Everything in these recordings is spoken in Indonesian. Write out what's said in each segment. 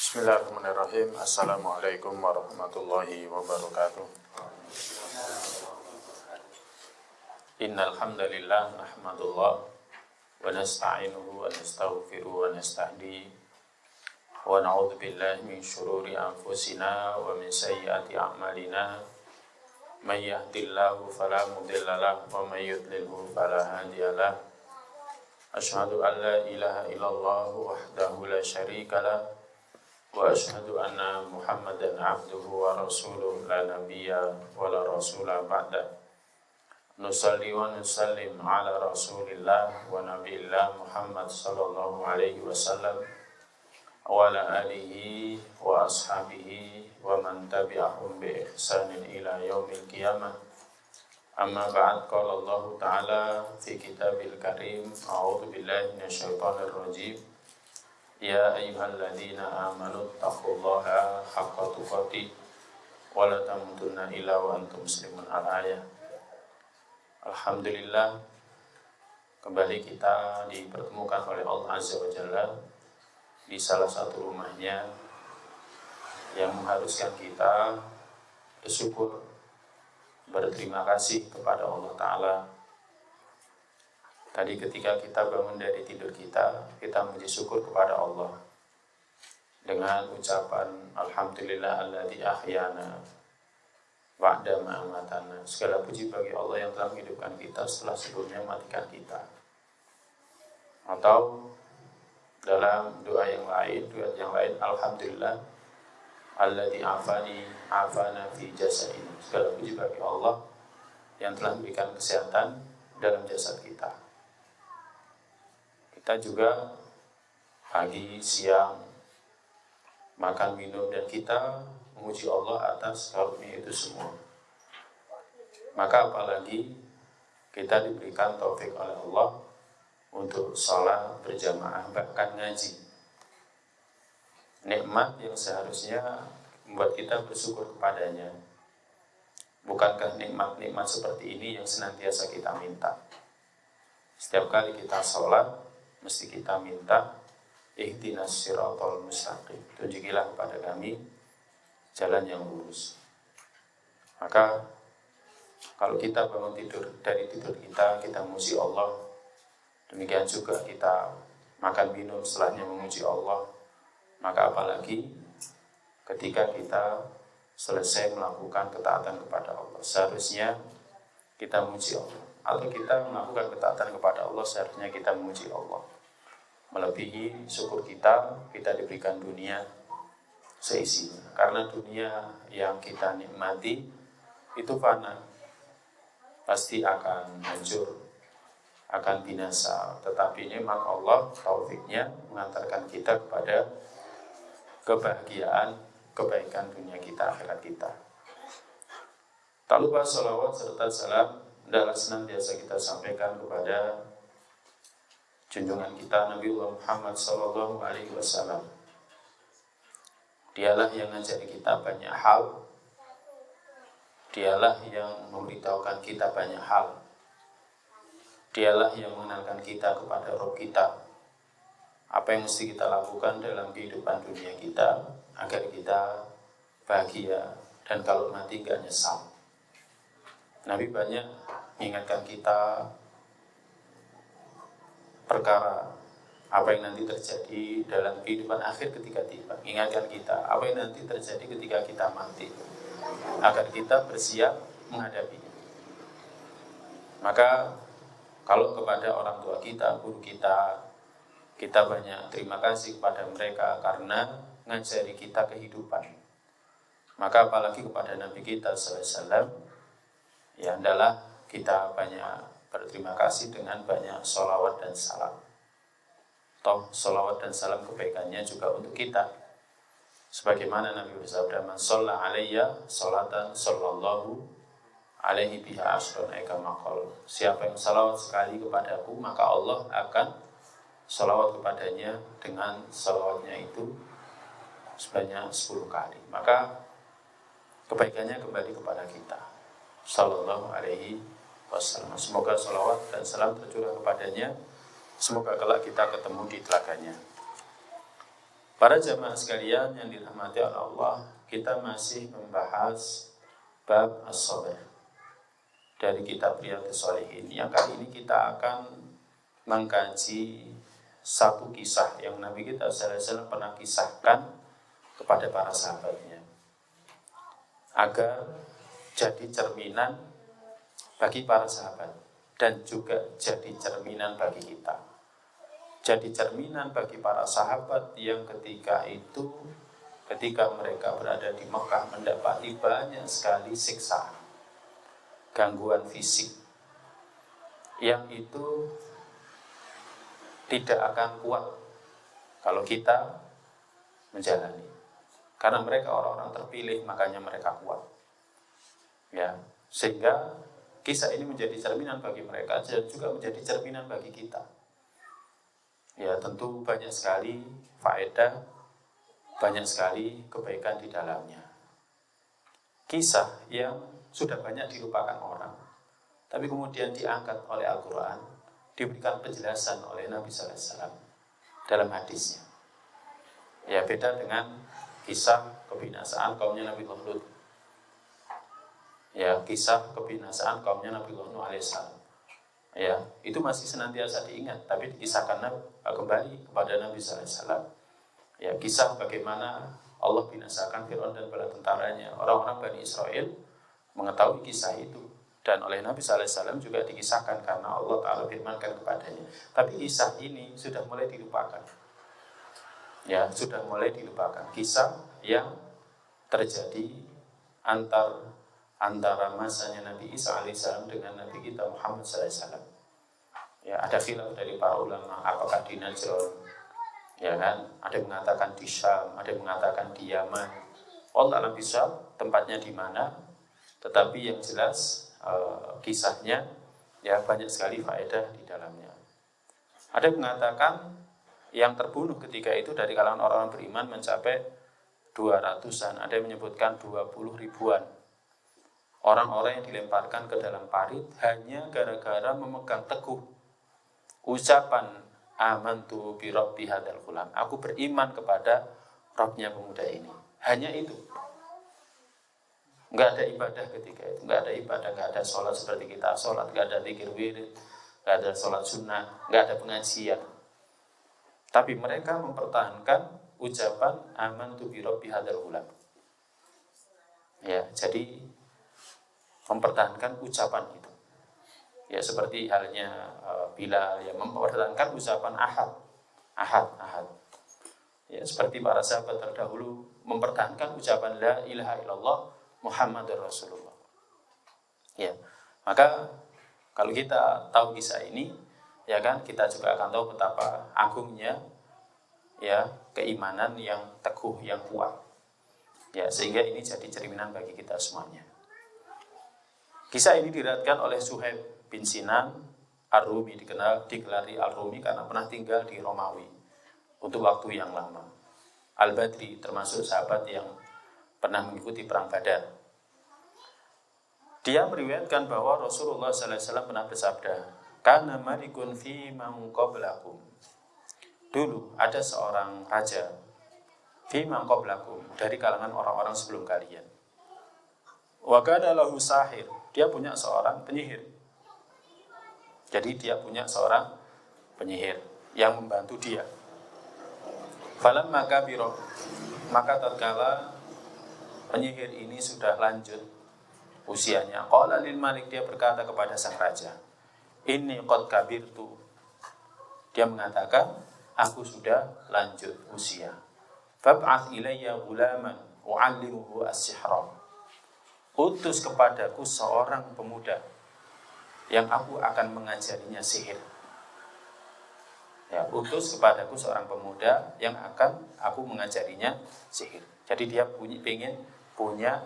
Bismillahirrahmanirrahim. Assalamualaikum warahmatullahi wabarakatuh. Innal hamdalillah nahmadullah wa nasta'inuhu wa nastaghfiruhu wa nastahdi wa na'udzu billahi min shururi anfusina wa min sayyiati a'malina. May yahdihillahu fala mudilla lahu wa may yudlilhu fala hadiya lahu. Asyhadu an la ilaha illallah wahdahu la syarika lahu wa asyhadu anna Muhammadan abduhu wa rasuluhu la nabiyya wa la rasula ba'da. Nusalli wa nusallim ala rasulillah wa nabiyillah Muhammad sallallahu alaihi wasallam wa ala alihi wa ashabihi wa man tabi'ahum bi ihsanin ila yaumil qiyamah. Amma ba'd, qala Allah ta'ala fi kitabil karim, a'udzu billahi minasyaitonir rajim. Ya ayyuhalladzina amanu taqullaha haqqa tuqatih wa la tamutunna illa wa antum muslimun. Al-ayah. Alhamdulillah, kembali kita dipertemukan oleh Allah Azza wa Jalla di salah satu rumahnya yang mengharuskan kita bersyukur, berterima kasih kepada Allah Ta'ala. Tadi ketika kita bangun dari tidur kita memuji syukur kepada Allah dengan ucapan Alhamdulillah alladzi ahyana ba'da ma amatana. Segala puji bagi Allah yang telah menghidupkan kita setelah sebelumnya mematikan kita. Atau dalam doa yang lain Alhamdulillah alladzi afana fi jasadi. Segala puji bagi Allah yang telah memberikan kesehatan dalam jasad kita. Kita juga pagi, siang, makan, minum, dan kita memuji Allah atas karunia itu semua. Maka apalagi kita diberikan taufik oleh Allah untuk sholat berjamaah, bahkan ngaji. Nikmat yang seharusnya membuat kita bersyukur kepadanya. Bukankah nikmat-nikmat seperti ini yang senantiasa kita minta? Setiap kali kita sholat, mesti kita minta ihdinas siratal mustaqim, tunjukilah kepada kami jalan yang lurus. Maka kalau kita bangun dari tidur kita memuji Allah. Demikian juga kita makan minum setelahnya memuji Allah. Maka apalagi ketika kita selesai melakukan ketaatan kepada Allah, seharusnya kita memuji Allah. Atau kita melakukan ketaatan kepada Allah, seharusnya kita memuji Allah. Melebihi syukur kita diberikan dunia seisinya. Karena dunia yang kita nikmati itu fana, pasti akan hancur, akan binasa. Tetapi nikmat Allah, taufiknya mengantarkan kita kepada kebahagiaan, kebaikan dunia kita, akhirat kita. Tak lupa salawat serta salam adalah senantiasa kita sampaikan kepada junjungan kita Nabiullah Muhammad sallallahu alaihi wasallam. Dialah yang ngajari kita banyak hal. Dialah yang memberitahukan kita banyak hal. Dialah yang mengenalkan kita kepada Rabb kita. Apa yang mesti kita lakukan dalam kehidupan dunia kita agar kita bahagia dan kalau mati gak nyesal. Nabi banyak mengingatkan kita perkara apa yang nanti terjadi dalam kehidupan akhir ketika tiba. Ingatkan kita apa yang nanti terjadi ketika kita mati, agar kita bersiap menghadapinya. Maka kalau kepada orang tua kita, guru kita banyak terima kasih kepada mereka karena ngajari kita kehidupan. Maka apalagi kepada Nabi kita sallallahu alaihi wasallam, ya adalah kita banyak berterima kasih dengan banyak sholawat dan salam. Toh sholawat dan salam kebaikannya juga untuk kita. Sebagaimana Nabi bersabda, "Man shalla alayya sholatan sallallahu alaihi biha asron eka maqal." Siapa yang sholawat sekali kepadaku, maka Allah akan sholawat kepadanya dengan sholawatnya itu sebanyak 10 kali. Maka kebaikannya kembali kepada kita. Sallallahu alaihi wasallam. Semoga salawat dan salam tercurah kepadanya. Semoga kelak kita ketemu di telaganya. Para jamaah sekalian yang dirahmati oleh Allah, kita masih membahas bab as-sabr dari kitab Riyadhus Shalihin. Yang kali ini kita akan mengkaji satu kisah yang Nabi kita sallallahu alaihi wasallam pernah kisahkan kepada para sahabatnya agar jadi cerminan bagi para sahabat dan juga jadi cerminan bagi kita. Jadi cerminan bagi para sahabat yang ketika mereka berada di Mekah mendapati banyak sekali siksaan, gangguan fisik yang itu tidak akan kuat kalau kita menjalani. Karena mereka orang-orang terpilih, makanya mereka kuat. Ya, sehingga kisah ini menjadi cerminan bagi mereka dan juga menjadi cerminan bagi kita. Ya, tentu banyak sekali faedah, banyak sekali kebaikan di dalamnya. Kisah yang sudah banyak dilupakan orang, tapi kemudian diangkat oleh Al-Quran, diberikan penjelasan oleh Nabi sallallahu alaihi wasallam dalam hadisnya. Ya, beda dengan kisah kebinasaan kaumnya Nabi Lut. Ya, kisah kebinasaan kaumnya Nabi Nuh alaihissalam. Ya, itu masih senantiasa diingat, tapi dikisahkan kembali kepada Nabi sallallahu alaihi wasallam. Ya, kisah bagaimana Allah binasakan Fir'aun dan bala tentaranya. Orang-orang Bani Israel mengetahui kisah itu dan oleh Nabi sallallahu alaihi wasallam juga dikisahkan karena Allah Ta'ala firmankan kepadanya. Tapi kisah ini sudah mulai dilupakan. Ya, sudah mulai dilupakan. Kisah yang terjadi antara masanya Nabi Isa alaihissalam dengan Nabi kita Muhammad sallallahu alaihi wasallam. Ya, ada khilaf dari para ulama apakah di Najran, ya kan? Ada yang mengatakan di Syam, ada yang mengatakan di Yaman. Allah alam bisa tempatnya di mana. Tetapi yang jelas kisahnya ya banyak sekali faedah di dalamnya. Ada yang mengatakan yang terbunuh ketika itu dari kalangan orang-orang beriman mencapai 200-an, ada yang menyebutkan 20 ribuan. Orang-orang yang dilemparkan ke dalam parit hanya gara-gara memegang teguh ucapan amantu bi rabbi hadzal ghulam. Aku beriman kepada Rabbnya pemuda ini. Hanya itu. Enggak ada ibadah ketika itu, enggak ada ibadah, enggak ada sholat seperti kita sholat, enggak ada zikir wirid, enggak ada sholat sunnah, enggak ada pengajian. Tapi mereka mempertahankan ucapan amantu bi rabbi hadzal ghulam. Ya, jadi mempertahankan ucapan itu. Ya, seperti halnya Bilal yang mempertahankan ucapan ahad. Ya, seperti para sahabat terdahulu mempertahankan ucapan la ilaha illallah Muhammadur Rasulullah. Ya, maka kalau kita tahu kisah ini, ya kan, kita juga akan tahu betapa agungnya ya keimanan yang teguh, yang kuat. Ya, sehingga ini jadi cerminan bagi kita semuanya. Kisah ini diriwayatkan oleh Suhaib bin Sinan Ar-Rumi, digelari Al-Rumi karena pernah tinggal di Romawi untuk waktu yang lama. Al-Badri termasuk sahabat yang pernah mengikuti perang Badar. Dia meriwayatkan bahwa Rasulullah sallallahu alaihi wasallam pernah bersabda, "Kana malikun fi man qablakum." Dulu ada seorang raja fi man qablakum, dari kalangan orang-orang sebelum kalian. Wa kana lahu sahir, dia punya seorang penyihir. Jadi dia punya seorang penyihir yang membantu dia. Falamma kabira, maka tatkala penyihir ini sudah lanjut usianya, qala lil malik, dia berkata kepada sang raja, inni qad kabirtu. Dia mengatakan, aku sudah lanjut usia. Fab'ath ilayya ghulaman u'allimuhu as-sihra. Utus kepadaku seorang pemuda yang aku akan mengajarinya sihir. Ya, utus kepadaku seorang pemuda yang akan aku mengajarinya sihir. Jadi dia ingin punya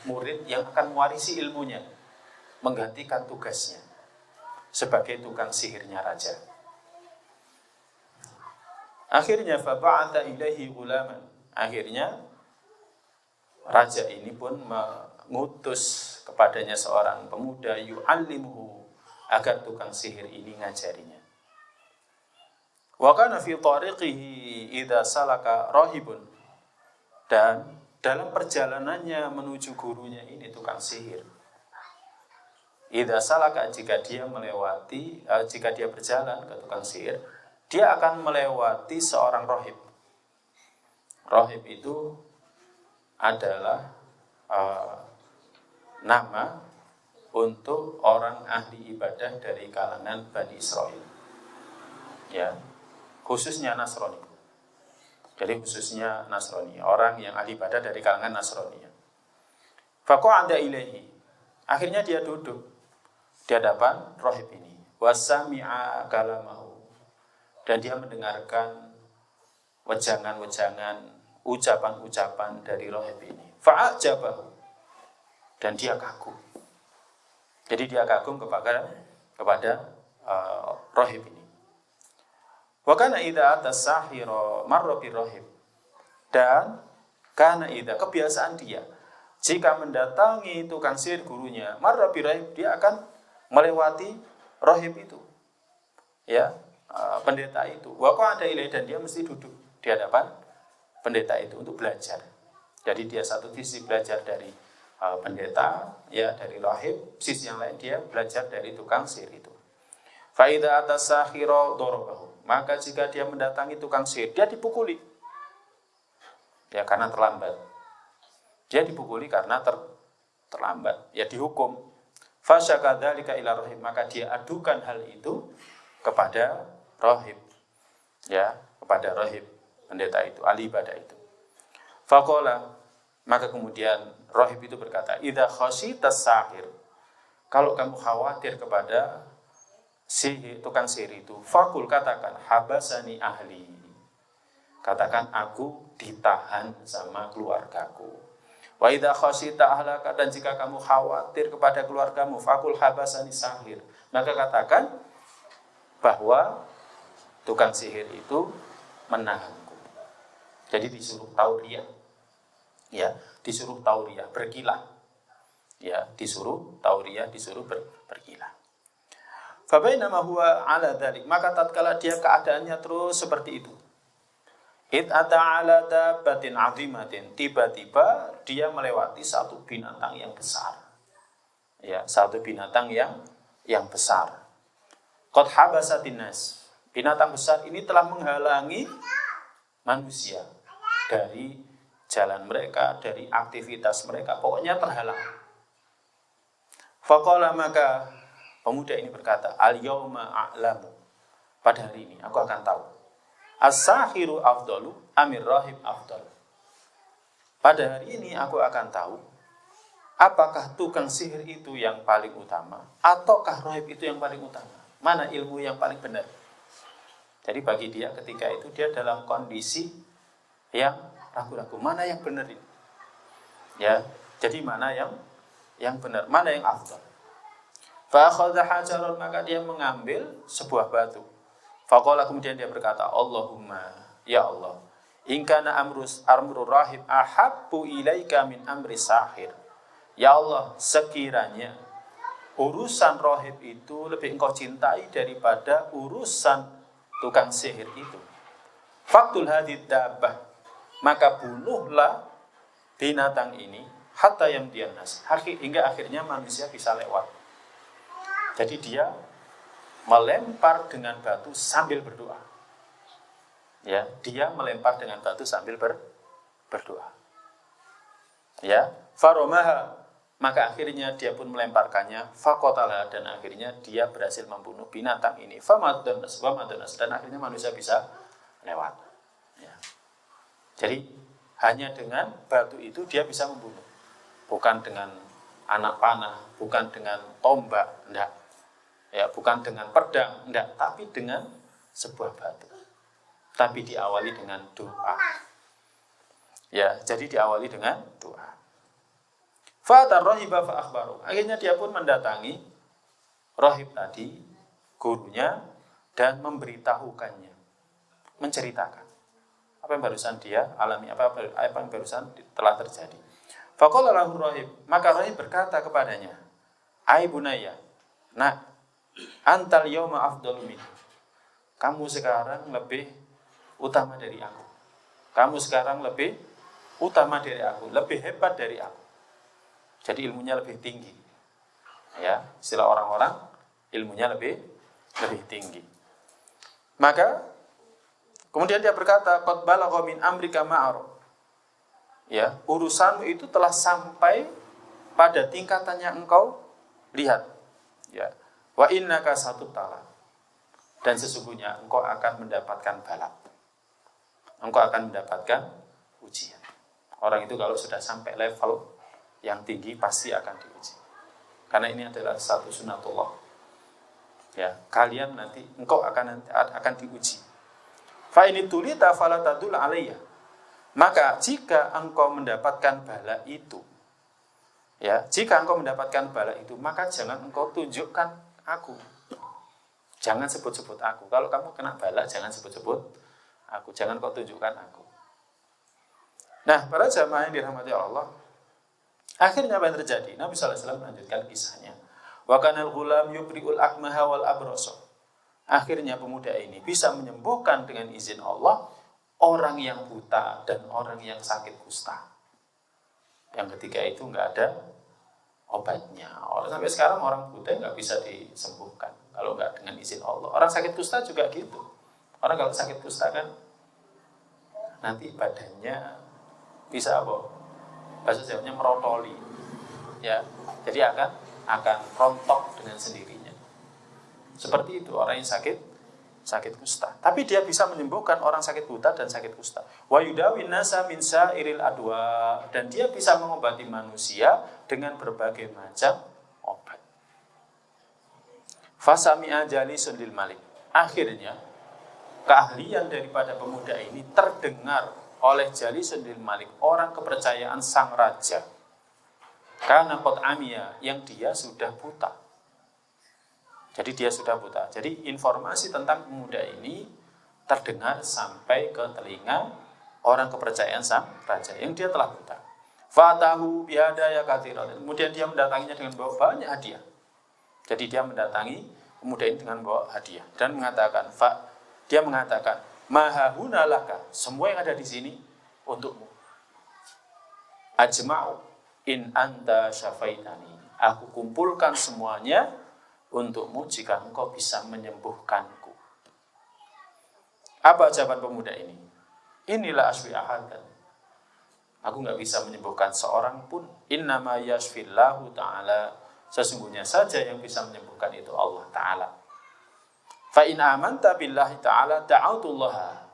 murid yang akan mewarisi ilmunya, menggantikan tugasnya sebagai tukang sihirnya raja. Akhirnya fab'atha ilaihi ghulaman. Akhirnya raja ini pun mengutus kepadanya seorang pemuda yu'allimuhu, agar tukang sihir ini ngajarinya. Wa kana fi tariqihi idza salaka rahibun, dan dalam perjalanannya menuju gurunya ini tukang sihir, idza salaka, jika dia berjalan ke tukang sihir, dia akan melewati seorang rahib. Rahib itu adalah nama untuk orang ahli ibadah dari kalangan Bani Israel, ya, khususnya Nasrani. Jadi khususnya Nasrani, orang yang ahli ibadah dari kalangan Nasrani. Faqa'ada ilaihi, akhirnya dia duduk di hadapan rahib ini. Wasami'a kalamahu, dan dia mendengarkan wejangan-wejangan, ucapan-ucapan dari rahib ini. Fa'ajabahu, dan dia kagum. Jadi dia kagum kepada rahib ini. Wa kana idza atas-sahira marra birahib, dan kana idza, kebiasaan dia jika mendatangi tukang sihir gurunya, marra birahib, dia akan melewati rahib itu, ya, pendeta itu. Wa qa'ada ilaihi, dan dia mesti duduk di hadapan pendeta itu untuk belajar. Jadi dia satu sisi belajar dari pendeta, ya, dari rahib, sisi yang lain dia belajar dari tukang sihir itu. Fa idza atas-sahira darabahu, maka jika dia mendatangi tukang sihir, dia dipukuli, ya, karena terlambat. Dia dipukuli karena terlambat, ya, dihukum. Fasyakadzalika ila rahib, maka dia adukan hal itu kepada rahib, ya, kepada rahib pendeta itu, ahli ibadah itu. Faqala, maka kemudian rahib itu berkata, idza khasyitas sahir, kalau kamu khawatir kepada tukang sihir itu, fakul, katakan, habasani ahli, katakan aku ditahan sama keluargaku. Wa idza khasyita ahlaka, dan jika kamu khawatir kepada keluargamu, fakul habasani sahir, maka katakan bahwa tukang sihir itu menahanku. Jadi disuruh tauriah, ya, disuruh tauriah, berkilah, ya, disuruh tauriah, disuruh berkilah. Fabainama huwa ala dzalik, maka tatkala dia keadaannya terus seperti itu, id ata ala dabbatin azimatin, tiba-tiba dia melewati satu binatang yang besar, ya, satu binatang yang besar. Qad habasatin nas, binatang besar ini telah menghalangi manusia dari jalan mereka, dari aktivitas mereka, pokoknya terhalang. Faqala, maka pemuda ini berkata, al-yawma a'lamu, pada hari ini aku akan tahu, as-sahiru afdalu amir rahib afdal, pada hari ini aku akan tahu apakah tukang sihir itu yang paling utama ataukah rahib itu yang paling utama, mana ilmu yang paling benar. Jadi bagi dia ketika itu dia dalam kondisi yang ragu-ragu, mana yang benar ini, ya, jadi mana yang benar, mana yang afdal. Fa akhadha hajaran, maka dia mengambil sebuah batu. Faqala, kemudian dia berkata, Allahumma, ya Allah, in kana amru rahib ahabbu ilaika min amri sahir. Ya Allah, sekiranya urusan rahib itu lebih engkau cintai daripada urusan tukang sihir itu, faqtul hadid dabbah, maka bunuhlah binatang ini hatta yamdiyan nas, hingga akhirnya manusia bisa lewat. Jadi dia melempar dengan batu sambil berdoa. Ya, dia melempar dengan batu sambil berdoa. Ya, faromaha, maka akhirnya dia pun melemparkannya, faqatalah, dan akhirnya dia berhasil membunuh binatang ini. Famadonas, dan akhirnya manusia bisa lewat. Ya. Jadi hanya dengan batu itu dia bisa membunuh, bukan dengan anak panah, bukan dengan tombak, enggak. Ya, bukan dengan pedang, enggak, tapi dengan sebuah batu. Tapi diawali dengan doa. Ya, jadi diawali dengan doa. Fa'atar rahiba fa'akhbaru. Akhirnya dia pun mendatangi rahib tadi, gurunya, dan memberitahukannya, menceritakan apa yang barusan dia alami, apa yang barusan telah terjadi. Faqala lahu rahib, maka rahib berkata kepadanya, ai bunayya, nak, antal yawma afdalu min, kamu sekarang lebih utama dari aku. Kamu sekarang lebih utama dari aku, lebih hebat dari aku. Jadi ilmunya lebih tinggi. Ya, istilah orang-orang, ilmunya lebih tinggi. Maka kemudian dia berkata, qad balagha min amrika ma'ar. Ya, urusanmu itu telah sampai pada tingkatan yang engkau lihat. Ya. Wa innaka satubtala. Dan sesungguhnya engkau akan mendapatkan bala. Engkau akan mendapatkan ujian. Orang itu kalau sudah sampai level yang tinggi pasti akan diuji. Karena ini adalah satu sunatullah. Ya, kalian nanti engkau akan diuji. Fa ini tulita fala tadul alayya. Maka jika engkau mendapatkan bala itu, ya, jika engkau mendapatkan bala itu, maka jangan engkau tunjukkan aku. Jangan sebut-sebut aku. Kalau kamu kena bala, jangan sebut-sebut aku. Jangan kau tunjukkan aku. Nah, para jamaah yang dirahmati Allah, akhirnya apa yang terjadi? Nabi SAW melanjutkan kisahnya. Wa kanal ghulam yubri'ul akmaha wal abrasa. Akhirnya pemuda ini bisa menyembuhkan dengan izin Allah orang yang buta dan orang yang sakit kusta. Yang ketiga itu enggak ada obatnya. Sampai sekarang orang buta enggak bisa disembuhkan kalau enggak dengan izin Allah. Orang sakit kusta juga gitu. Orang kalau sakit kusta kan nanti badannya bisa apa? Bahasa Jawanya merotoli. Ya. Jadi akan rontok dengan sendirinya. Seperti itu orang yang sakit kusta. Tapi dia bisa menyembuhkan orang sakit buta dan sakit kusta. Wa yudawin nasa min sa'iril adwa, dan dia bisa mengobati manusia dengan berbagai macam obat. Fasami'a jalisun lil malik. Akhirnya keahlian daripada pemuda ini terdengar oleh jalisun lil malik, orang kepercayaan sang raja. Karena qad amiya, yang dia sudah buta. Jadi dia sudah buta. Jadi informasi tentang pemuda ini terdengar sampai ke telinga orang kepercayaan sang raja yang dia telah buta. Fatahu bihadaya katsiran. Kemudian dia mendatanginya dengan bawa banyak hadiah. Jadi dia mendatangi pemuda ini dengan bawa hadiah dan mengatakan, dia mengatakan, mahahuna laka, semua yang ada di sini untukmu. Ajma'u in anta syafaitani. Aku kumpulkan semuanya untukmu jika engkau bisa menyembuhkanku. Apa jawaban pemuda ini? Inilah aswi ahadan. Aku enggak bisa menyembuhkan seorang pun. Innama yashfillahu ta'ala. Sesungguhnya saja yang bisa menyembuhkan itu Allah Ta'ala. Fa in amanta billahi ta'ala da'autullaha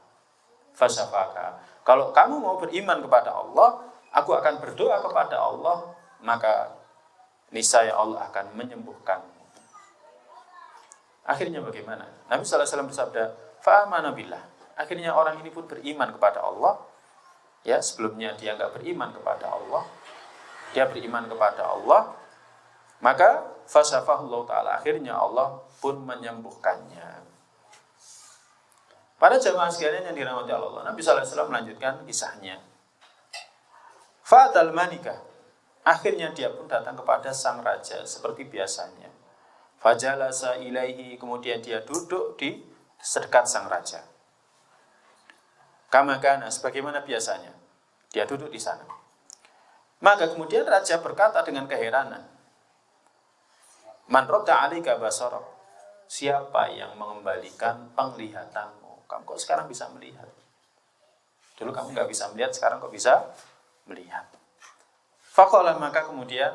fasyafaka. Kalau kamu mau beriman kepada Allah, aku akan berdoa kepada Allah, maka niscaya Allah akan menyembuhkanmu. Akhirnya bagaimana? Nabi SAW bersabda, fa'amana billah. Akhirnya orang ini pun beriman kepada Allah. Ya, sebelumnya dia enggak beriman kepada Allah. Dia beriman kepada Allah. Maka fasyafahullahu ta'ala, akhirnya Allah pun menyembuhkannya. Para jamaah sekalian yang dirahmati Allah, Nabi SAW melanjutkan kisahnya. Fa'atal manikah. Akhirnya dia pun datang kepada sang raja seperti biasanya. Fajalasa ilaihi, kemudian dia duduk di sedekat sang raja. Kama kana, sebagaimana biasanya. Dia duduk di sana. Maka kemudian raja berkata dengan keheranan, Man radda 'alaika basara. Siapa yang mengembalikan penglihatanmu? Kamu kok sekarang bisa melihat? Dulu kamu enggak bisa melihat, sekarang kok bisa melihat? Faqala, maka kemudian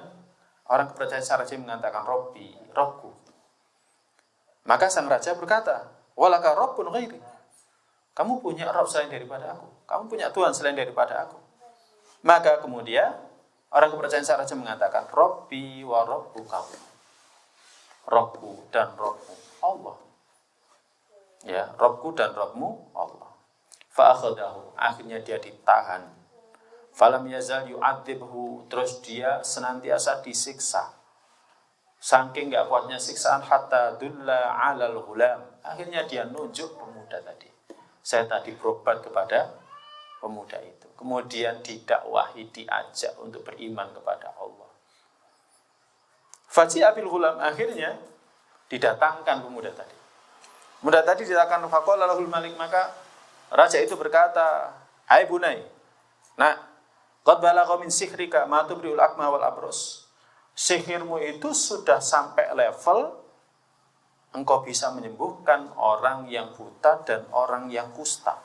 orang kepercayaan sang raja mengatakan, Robbi, Robku. Maka sang raja berkata, Walaka Rabbun ghairi. Kamu punya Rabb selain daripada aku. Kamu punya Tuhan selain daripada aku. Maka kemudian orang kepercayaan sang raja mengatakan, Robbi wa Rabbuka. Rabbku dan Rabbmu Allah. Ya, Rabbku dan Rabbmu Allah. Fa'akhadahu, akhirnya dia ditahan. Falam yazal yu'adzibhu, terus dia senantiasa disiksa. Saking enggak kuatnya siksaan, hatta dulla 'alal ghulam. Akhirnya dia nunjuk pemuda tadi. Saya tadi berobat kepada pemuda itu. Kemudian didakwahi, diajak untuk beriman kepada Allah. Faji abil ghulam, akhirnya didatangkan pemuda tadi. Pemuda tadi didatangkan faqala lahul malik, maka Raja itu berkata, "Hai bunai, nah, qad balagha min sihrika ma tubriul akma wal abros." Sihirmu itu sudah sampai level engkau bisa menyembuhkan orang yang buta dan orang yang kusta.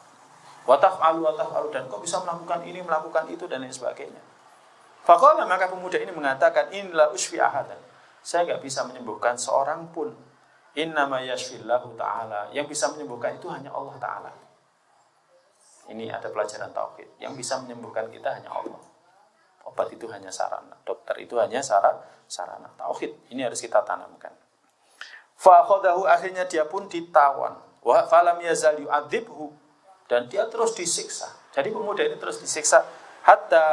Wa taf'alu dan engkau bisa melakukan ini, melakukan itu dan lain sebagainya. Faqala, maka pemuda ini mengatakan, "Inilah usfi ahadan." Saya enggak bisa menyembuhkan seorang pun. Innama yashfillahu ta'ala. Yang bisa menyembuhkan itu hanya Allah Ta'ala. Ini ada pelajaran tauhid. Yang bisa menyembuhkan kita hanya Allah. Obat itu hanya sarana, dokter itu hanya sarana. Tauhid ini harus kita tanamkan. Fa akhadahu, akhirnya dia pun ditawan. Wa falam yazal yu'adzibhu, dan dia terus disiksa. Jadi pemuda ini terus disiksa hatta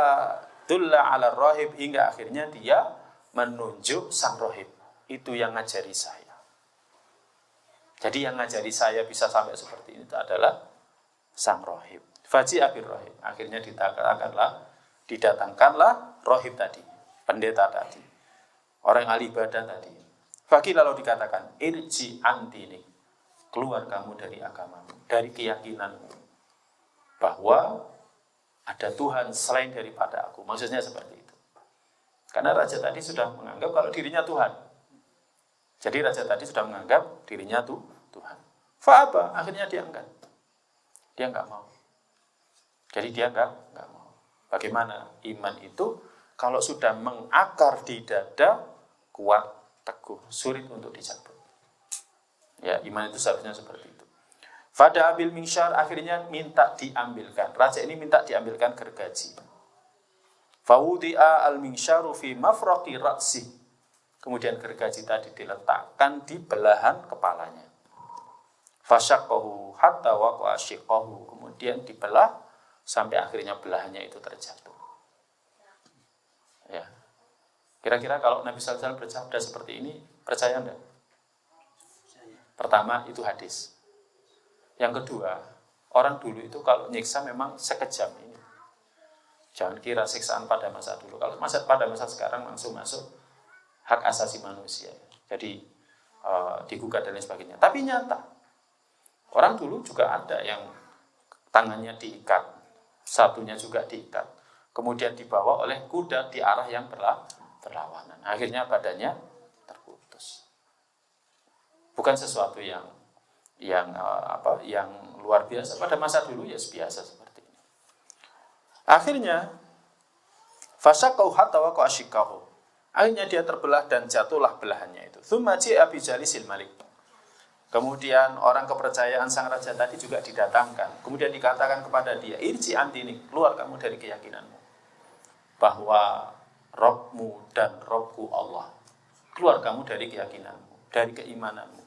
dulla 'ala rahib, hingga akhirnya dia menunjuk sang rahib. Itu yang ngajari saya. Jadi yang ngajari saya bisa sampai seperti ini itu adalah sang rahib. Faji abir rahib. Akhirnya didatangkanlah rahib tadi, pendeta tadi, orang ahli ibadah tadi. Fakih lalu dikatakan, irji antini, keluar kamu dari agamamu, dari keyakinanmu bahwa ada Tuhan selain daripada aku. Maksudnya seperti itu. Karena raja tadi sudah menganggap kalau dirinya Tuhan. Jadi raja tadi sudah menganggap dirinya Tuhan. Fa'aba, akhirnya dia enggak. Dia enggak mau. Jadi dia enggak mau. Bagaimana iman itu kalau sudah mengakar di dada, kuat, teguh, sulit untuk dicabut. Ya, iman itu seharusnya seperti itu. Fada abil minsyar, akhirnya minta diambilkan. Raja ini minta diambilkan gergaji. Fawudi'a al-minsyaru fi mafraqi ra'si. Kemudian gergaji tadi diletakkan di belahan kepalanya. Fasyaqahu hatta waqa'a syiqahu. Kemudian dibelah sampai akhirnya belahannya itu terjatuh. Ya. Kira-kira kalau Nabi SAW bersabda seperti ini, percaya enggak? Pertama, itu hadis. Yang kedua, orang dulu itu kalau nyiksa memang sekejam ini. Jangan kira siksaan pada masa dulu. Kalau pada masa sekarang langsung masuk hak asasi manusia. Jadi digugat dan lain sebagainya. Tapi nyata. Orang dulu juga ada yang tangannya diikat, satunya juga diikat. Kemudian dibawa oleh kuda di arah yang berlawanan. Akhirnya badannya terputus. Bukan sesuatu yang luar biasa. Pada masa dulu ya biasa seperti ini. Akhirnya fasaqau hatta waqa asyikahu. Akhirnya dia terbelah dan jatuhlah belahannya itu. Tsumma ji'a bi jalisil malik. Kemudian orang kepercayaan sang raja tadi juga didatangkan. Kemudian dikatakan kepada dia, irji antini, keluar kamu dari keyakinanmu bahwa Rabbmu dan Rabbku Allah. Keluar kamu dari keyakinanmu, dari keimananmu.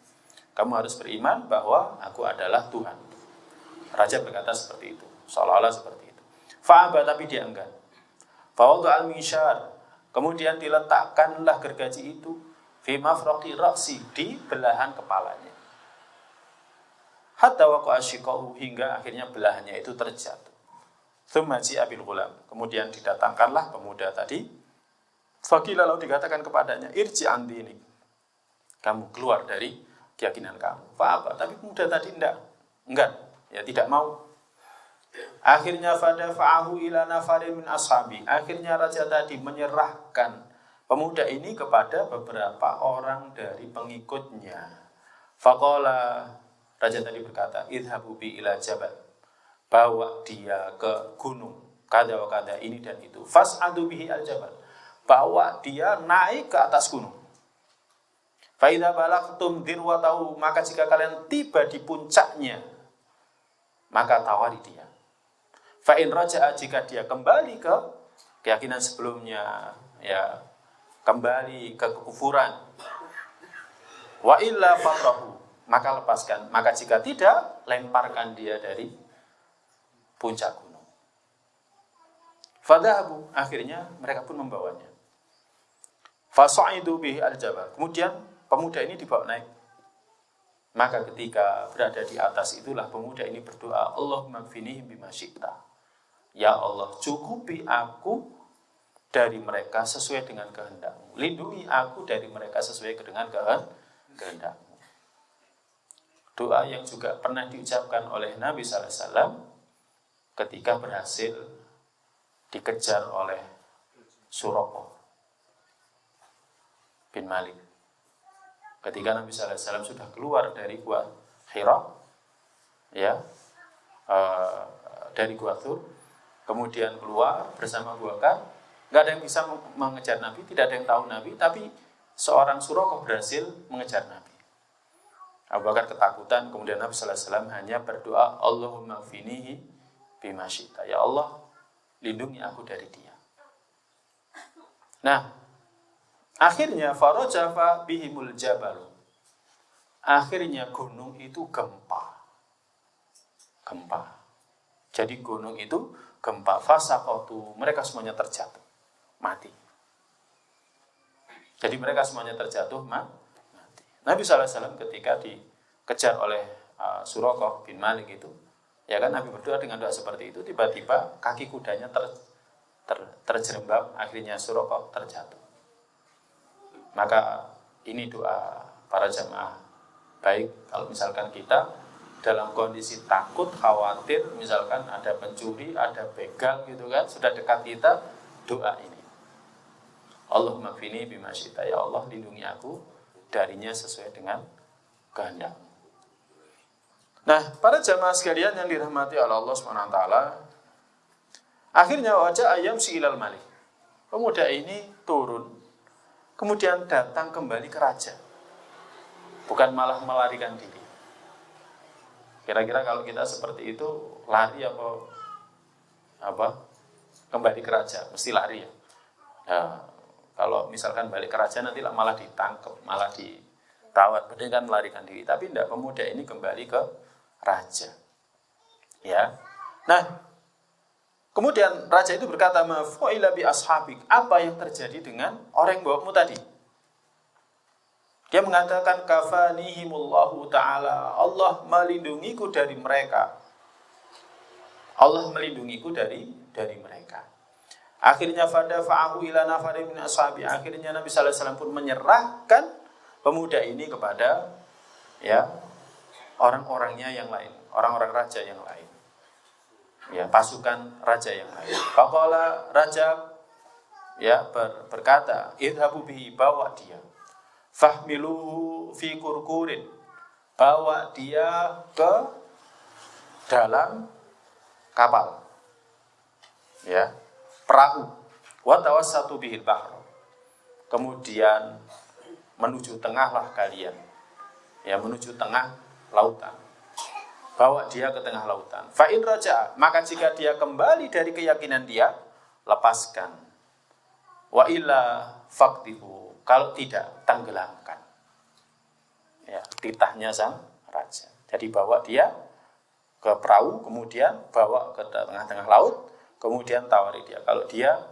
Kamu harus beriman bahwa aku adalah Tuhan. Raja berkata seperti itu, seolah-olah seperti itu. Fa'aba, tapi dia enggan. Fa'wadhu al-minsyar, kemudian diletakkanlah gergaji itu fi mafraqi ra'si, di belahan kepalanya. Hatta waqa'a syiqahu, hingga akhirnya belahannya itu terjatuh. Tsumma ji'a bil ghulam, kemudian didatangkanlah pemuda tadi. Faqila, lalu dikatakan kepadanya, irji an dinik, kamu keluar dari keyakinan kamu. Apa? Tapi pemuda tadi enggak, ya tidak mau. Akhirnya fadafa'ahu ila nafarin min ashabi, akhirnya raja tadi menyerahkan pemuda ini kepada beberapa orang dari pengikutnya. Faqala, raja tadi berkata, idhabu bi ila jabal, bawa dia ke gunung, kada wa kada, ini dan itu. Fas'adu bihi al jabal, bawa dia naik ke atas gunung. Fa idza balagtum dirwatahu, maka jika kalian tiba di puncaknya, maka tawari dia. Fa in raja'a, jika dia kembali ke keyakinan sebelumnya, ya kembali ke kekufuran, wa illa fatrahu, maka lepaskan. Maka jika tidak, lemparkan dia dari puncak gunung. Fadhahabu, akhirnya mereka pun membawanya. Fasa'idu bihi al-jabal, kemudian pemuda ini dibawa naik. Maka ketika berada di atas itulah pemuda ini berdoa, Allahumma kfinihim bima syi'ta. Ya Allah, cukupi aku dari mereka sesuai dengan kehendak-Mu. Lindungi aku dari mereka sesuai dengan kehendak-Mu. doa yang juga pernah diucapkan oleh Nabi sallallahu alaihi wasallam ketika berhasil dikejar oleh Suraqah bin Malik. Ketika Nabi sallallahu alaihi wasallam sudah keluar dari gua Hira, ya, dari gua Thur, kemudian keluar bersama Abu Bakar, nggak ada yang bisa mengejar Nabi, tidak ada yang tahu Nabi, tapi seorang Suraqah berhasil mengejar Nabi. Abu Bakar ketakutan, kemudian Nabi sallallahu alaihi wasallam hanya berdoa, Allahumma finihi bima syi'ta. Ya Allah, lindungi aku dari dia. Nah, akhirnya farajafa bihimul jabal. Akhirnya gunung itu gempa. Jadi gunung itu gempa, fasaqatu, mereka semuanya terjatuh, mati. Jadi mereka semuanya terjatuh, mati. Nabi sallallahu alaihi wasallam ketika dikejar oleh Suraqah bin Malik itu, ya kan, Nabi berdoa dengan doa seperti itu, tiba-tiba kaki kudanya terjerembab, akhirnya Suraqah terjatuh. Maka ini doa para jamaah. Baik kalau misalkan kita dalam kondisi takut, khawatir, misalkan ada pencuri, ada begal gitu kan, sudah dekat kita, doa ini. Allahumma kfini bima syi'ta, ya Allah lindungi aku darinya sesuai dengan kehendak. Nah, para jamaah sekalian yang dirahmati oleh Allah SWT, akhirnya wajah ayam si ilal malik. Pemuda ini turun, kemudian datang kembali ke raja. Bukan malah melarikan diri. Kira-kira kalau kita seperti itu, lari apa? Kembali ke raja, mesti lari ya. Nah, kalau misalkan balik ke raja nanti malah ditangkap, malah ditawar, benar kan melarikan diri. Tapi tidak, pemuda ini kembali ke raja. Ya. Nah, kemudian raja itu berkata, "Ma fa'ila bi ashabik?" Apa yang terjadi dengan orang yang bawamu tadi? Dia mengatakan, "Kafanihimullahu ta'ala." Allah melindungiku dari mereka. Allah melindungiku dari mereka. Akhirnya fadafa'ahu ila nafarin min ashabi. Akhirnya Nabi sallallahu alaihi wasallam pun menyerahkan pemuda ini kepada ya orang-orangnya yang lain, orang-orang raja yang lain. Ya, pasukan raja yang lain. Faqala raja ya berkata, "Idhabu bihi," bawa dia. Fahmiluhu fi kurkurin. Bawa dia ke dalam kapal. Ya. Perahu, wa tawassatu bihil bahr. Kemudian menuju tengahlah kalian. Ya, menuju tengah lautan. Bawa dia ke tengah lautan. Fa in raja'a, maka jika dia kembali dari keyakinan dia, lepaskan. Wa illa faqtihu, kalau tidak tenggelamkan. Ya, titahnya sang raja. Jadi bawa dia ke perahu, kemudian bawa ke tengah-tengah laut. Kemudian tawari dia. Kalau dia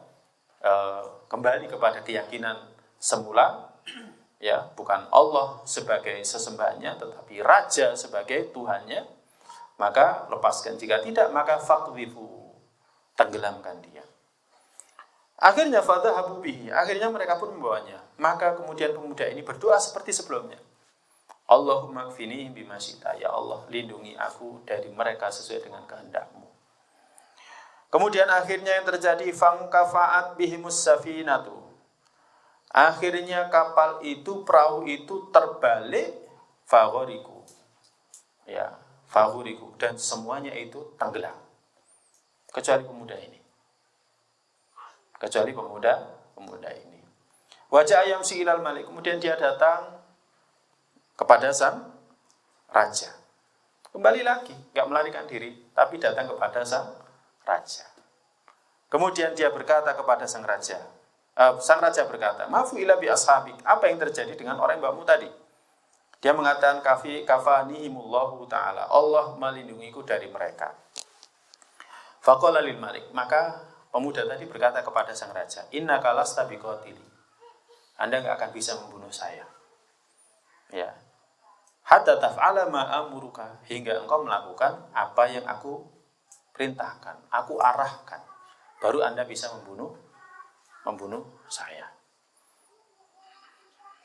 kembali kepada keyakinan semula, ya, bukan Allah sebagai sesembahannya, tetapi Raja sebagai Tuhannya, maka lepaskan. Jika tidak, maka faqdhifu, tenggelamkan dia. Akhirnya fadhahabu bihi, akhirnya mereka pun membawanya. Maka kemudian pemuda ini berdoa seperti sebelumnya. Allahumma kfini bima syi'ta, ya Allah lindungi aku dari mereka sesuai dengan kehendak-Mu. Kemudian akhirnya yang terjadi, fangkafa'at bihimus safinatu. Akhirnya kapal itu, perahu itu terbalik, faghoriku. Ya, faghoriku, dan semuanya itu tenggelam. Kecuali pemuda ini. Kecuali pemuda ini. Wajah ayam si ilal malik. Kemudian dia datang kepada sang raja. Kembali lagi, enggak melarikan diri, tapi datang kepada sang raja. Kemudian dia berkata kepada sang raja. Sang raja berkata, "Mafu ila bi ashabik." Apa yang terjadi dengan orang bawamu tadi? Dia mengatakan, "Kafanihimullahu ta'ala." Allah melindungiku dari mereka. Faqala lil malik. Maka pemuda tadi berkata kepada sang raja, "Innaka lasta biqatili." Anda enggak akan bisa membunuh saya. Ya. Hatta taf'ala ma amuruka, hingga engkau melakukan apa yang aku perintahkan, aku arahkan, baru Anda bisa membunuh saya.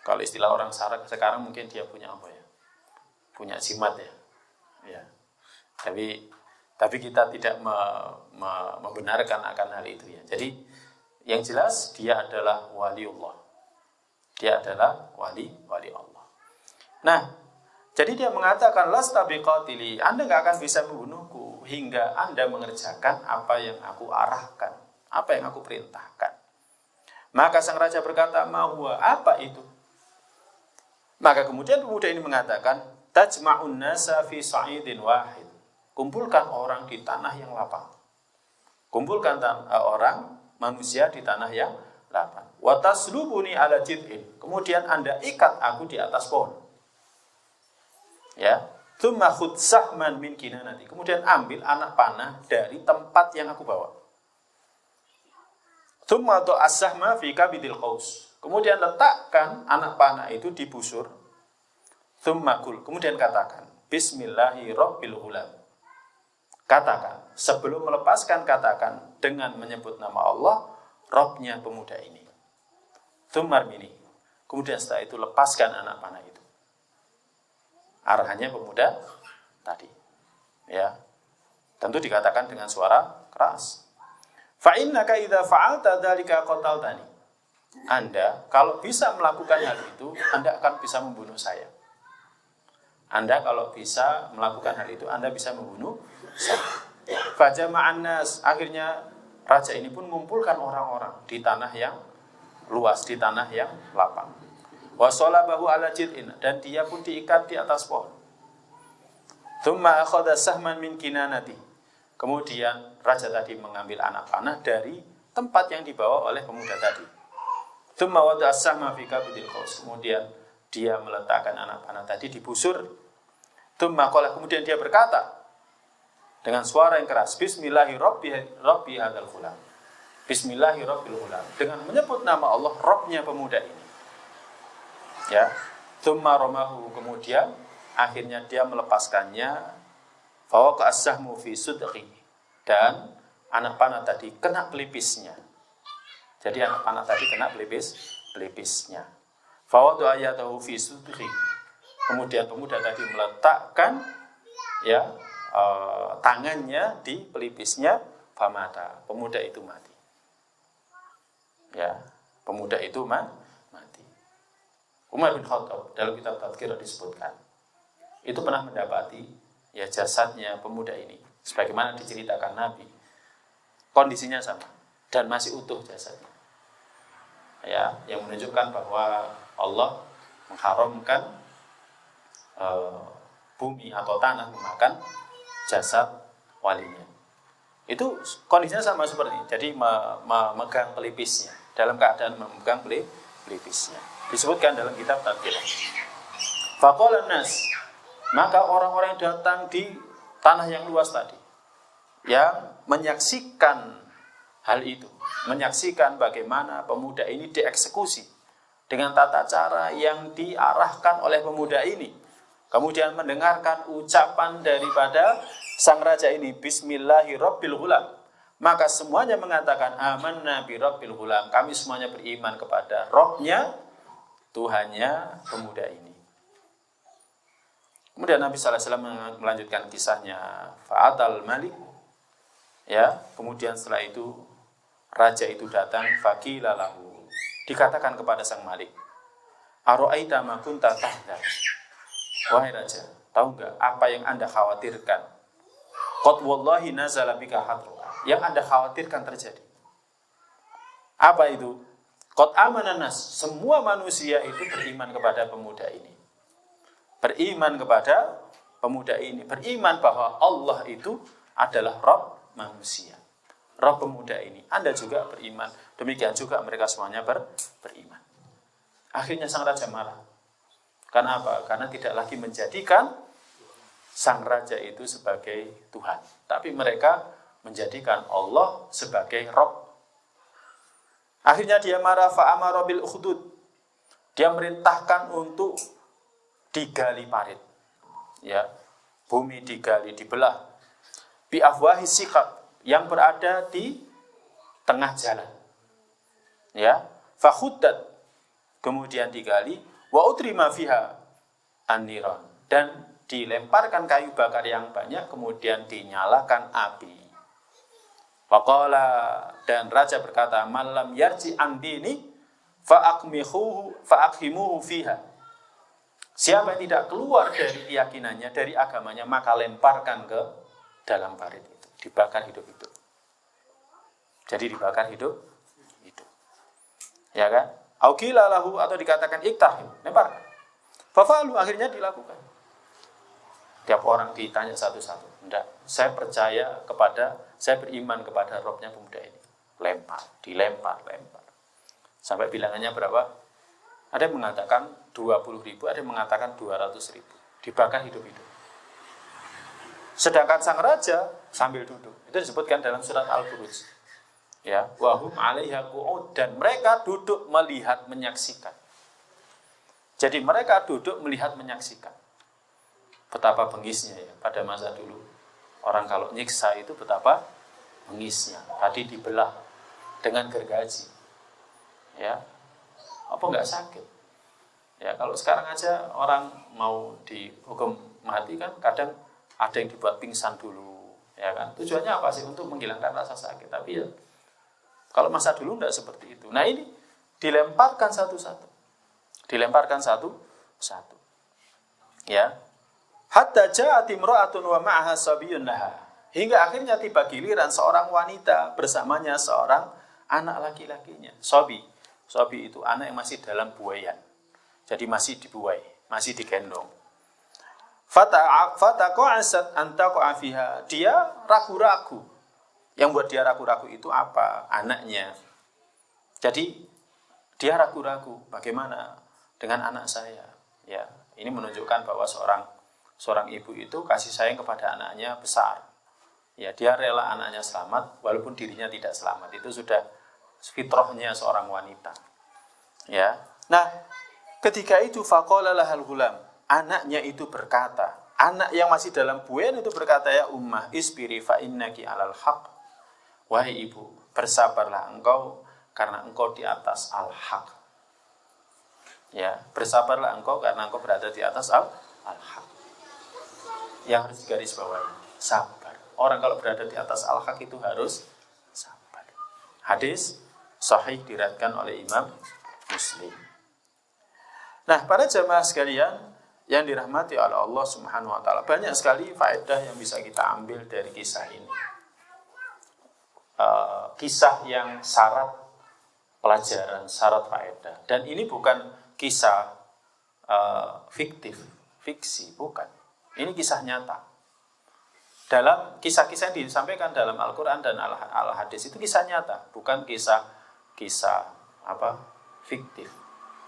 Kalau istilah orang sekarang mungkin dia punya apa ya? punya jimat ya. Ya. Tapi kita tidak membenarkan akan hal itu ya. Jadi yang jelas dia adalah waliullah. Dia adalah wali Allah. Nah, jadi dia mengatakan lasta biqatili, Anda enggak akan bisa membunuhku hingga Anda mengerjakan apa yang aku arahkan, apa yang aku perintahkan. Maka sang raja berkata, "Ma huwa?" Apa itu? Maka kemudian pemuda ini mengatakan, "Tajma'un nasa fi sa'idin wahid." Kumpulkan orang di tanah yang lapang. Kumpulkan orang manusia di tanah yang lapang. Wa taslubuni ala jid'in. Kemudian Anda ikat aku di atas pohon. Ya. Tsumma khudh sahman min kinanati. Kemudian ambil anak panah dari tempat yang aku bawa. Tsumma tu'as sahma fi kabidil qaus. Kemudian letakkan anak panah itu di busur. Tsumma qul. Kemudian katakan, Bismillahirrabbilghulam. Katakan, sebelum melepaskan katakan dengan menyebut nama Allah, Robnya pemuda ini. Tsumma mini. Kemudian setelah itu lepaskan anak panah itu. Arahannya pemuda tadi. Ya. Tentu dikatakan dengan suara keras. Fa innaka idza fa'alta dzalika qataltani. Anda kalau bisa melakukan hal itu, Anda akan bisa membunuh saya. Anda kalau bisa melakukan hal itu, Anda bisa membunuh saya. Fajama'an nas. Akhirnya raja ini pun mengumpulkan orang-orang di tanah yang luas, di tanah yang lapang. Wa shalabahu ala jid'in, dan dia pun diikat di atas pohon. Tsumma akhadha sahman min kinanati. Kemudian raja tadi mengambil anak panah dari tempat yang dibawa oleh pemuda tadi. Tsumma wada'a as-sahma fi kabidil qaus. Kemudian dia meletakkan anak panah tadi di busur. Tsumma qala, kemudian dia berkata dengan suara yang keras, Bismillahirrabbi hadzal ghulam. Bismillahirrabbil ghulam. Dengan menyebut nama Allah, Rabbnya pemuda ini. Ya. Tsumma ramahu, kemudian akhirnya dia melepaskannya. Fawaqa as-sahmu fi sudqi, dan anak panah tadi kena pelipisnya. Jadi anak panah tadi kena pelipisnya. Fawadu ayatahu fi sudqi. Kemudian pemuda tadi meletakkan ya tangannya di pelipisnya, famata. Pemuda itu mati. Ya, pemuda itu mati. Umar bin Khattab dalam kitab Tadhkirah disebutkan, itu pernah mendapati ya jasadnya pemuda ini, sebagaimana diceritakan Nabi, kondisinya sama dan masih utuh jasadnya. Ya, yang menunjukkan bahwa Allah mengharamkan bumi atau tanah memakan jasad walinya. Itu kondisinya sama seperti ini. Jadi memegang pelipisnya, dalam keadaan memegang pelipisnya. Disebutkan dalam kitab Tadhkirah. Faqala nas, maka orang-orang yang datang di tanah yang luas tadi, yang menyaksikan hal itu, menyaksikan bagaimana pemuda ini dieksekusi dengan tata cara yang diarahkan oleh pemuda ini, kemudian mendengarkan ucapan daripada sang raja ini, Bismillahirrabbilghulam, maka semuanya mengatakan, Amanna birabbil ghulam, kami semuanya beriman kepada Rabbnya, Tuhannya pemuda ini. Kemudian Nabi SAW melanjutkan kisahnya. Fa'atal malik. Ya, kemudian setelah itu raja itu datang. Faqila lahu. Dikatakan kepada sang malik, Aro'aita ma kunta tahdhar. Wahai raja, tahu enggak apa yang Anda khawatirkan? Qad wallahi nazala bika hadruka. Yang Anda khawatirkan terjadi. Apa itu? Qad amana nas. Semua manusia itu beriman kepada pemuda ini. Beriman kepada pemuda ini, beriman bahwa Allah itu adalah Rabb manusia, Rabb pemuda ini. Anda juga beriman, demikian juga mereka semuanya beriman. Akhirnya sang raja marah. Karena apa? Karena tidak lagi menjadikan sang raja itu sebagai Tuhan, tapi mereka menjadikan Allah sebagai Rabb. Akhirnya dia marah, fa'amara bil ukhdud. Dia merintahkan untuk digali parit, ya, bumi digali, dibelah, bi afwahi siqat, yang berada di tengah jalan, ya, fakhuddat, kemudian digali, wa utrima fiha an-niran, dan dilemparkan kayu bakar yang banyak, kemudian dinyalakan api. Faqala, dan raja berkata, malam yarji an dini fa'akhimuhu fiha. Siapa yang tidak keluar dari keyakinannya, dari agamanya, maka lemparkan ke dalam parit itu, dibakar hidup-hidup. Jadi dibakar hidup-hidup. Ya kan? Aukila lahu, atau dikatakan iktahim, lemparkan. Fafalu, akhirnya dilakukan. Tiap orang ditanya satu-satu. Enggak, saya beriman kepada Robnya pemuda ini. Lempar, dilempar. Sampai bilangannya berapa? Ada yang mengatakan 20.000, ada yang mengatakan 200.000. Dibakar hidup-hidup. Sedangkan sang raja sambil duduk. Itu disebutkan dalam surat Al-Buruj. Ya, wahum 'alaiha qu'ud, dan mereka duduk melihat menyaksikan. Jadi mereka duduk melihat menyaksikan. Betapa bengisnya ya pada masa dulu. Orang kalau nyiksa itu betapa bengisnya. Tadi dibelah dengan gergaji. Ya. Apa enggak sakit? Ya, kalau sekarang aja orang mau dihukum mati kan kadang ada yang dibuat pingsan dulu, ya kan? Tujuannya apa sih? Untuk menghilangkan rasa sakit. Tapi ya kalau masa dulu enggak seperti itu. Nah, ini dilemparkan satu-satu. Ya. Hatta ja'at imra'atun wa ma'aha sabiyyun laha. Hingga akhirnya tiba giliran seorang wanita bersamanya seorang anak laki-lakinya. Sobi itu anak yang masih dalam buaian. Jadi masih dibuai, masih digendong. Fataqa'asat antaqa'a fiha. Dia ragu-ragu. Yang buat dia ragu-ragu itu apa? Anaknya. Jadi dia ragu-ragu, bagaimana dengan anak saya? Ya, ini menunjukkan bahwa seorang ibu itu kasih sayang kepada anaknya besar. Ya, dia rela anaknya selamat walaupun dirinya tidak selamat. Itu sudah fitrahnya seorang wanita. Ya. Nah, ketika itu faqala lahal ghulam, anaknya itu berkata, anak yang masih dalam buayan itu berkata, ya ummah isbiri fa innaki alal haq. Wahai ibu, bersabarlah engkau karena engkau di atas al-haq. Ya, bersabarlah engkau karena engkau berada di atas al-haq. Yang harus digarisbawahi, sabar. Orang kalau berada di atas al-haq itu harus sabar. Hadis sahih diriwayatkan oleh Imam Muslim. Nah, para jamaah sekalian yang dirahmati oleh Allah Subhanahu wa taala, banyak sekali faedah yang bisa kita ambil dari kisah ini. Kisah yang syarat pelajaran, syarat faedah. Dan ini bukan kisah fiksi, bukan. Ini kisah nyata. Dalam kisah-kisah yang disampaikan dalam Al-Quran dan Al-Hadis itu kisah nyata, bukan kisah fiktif.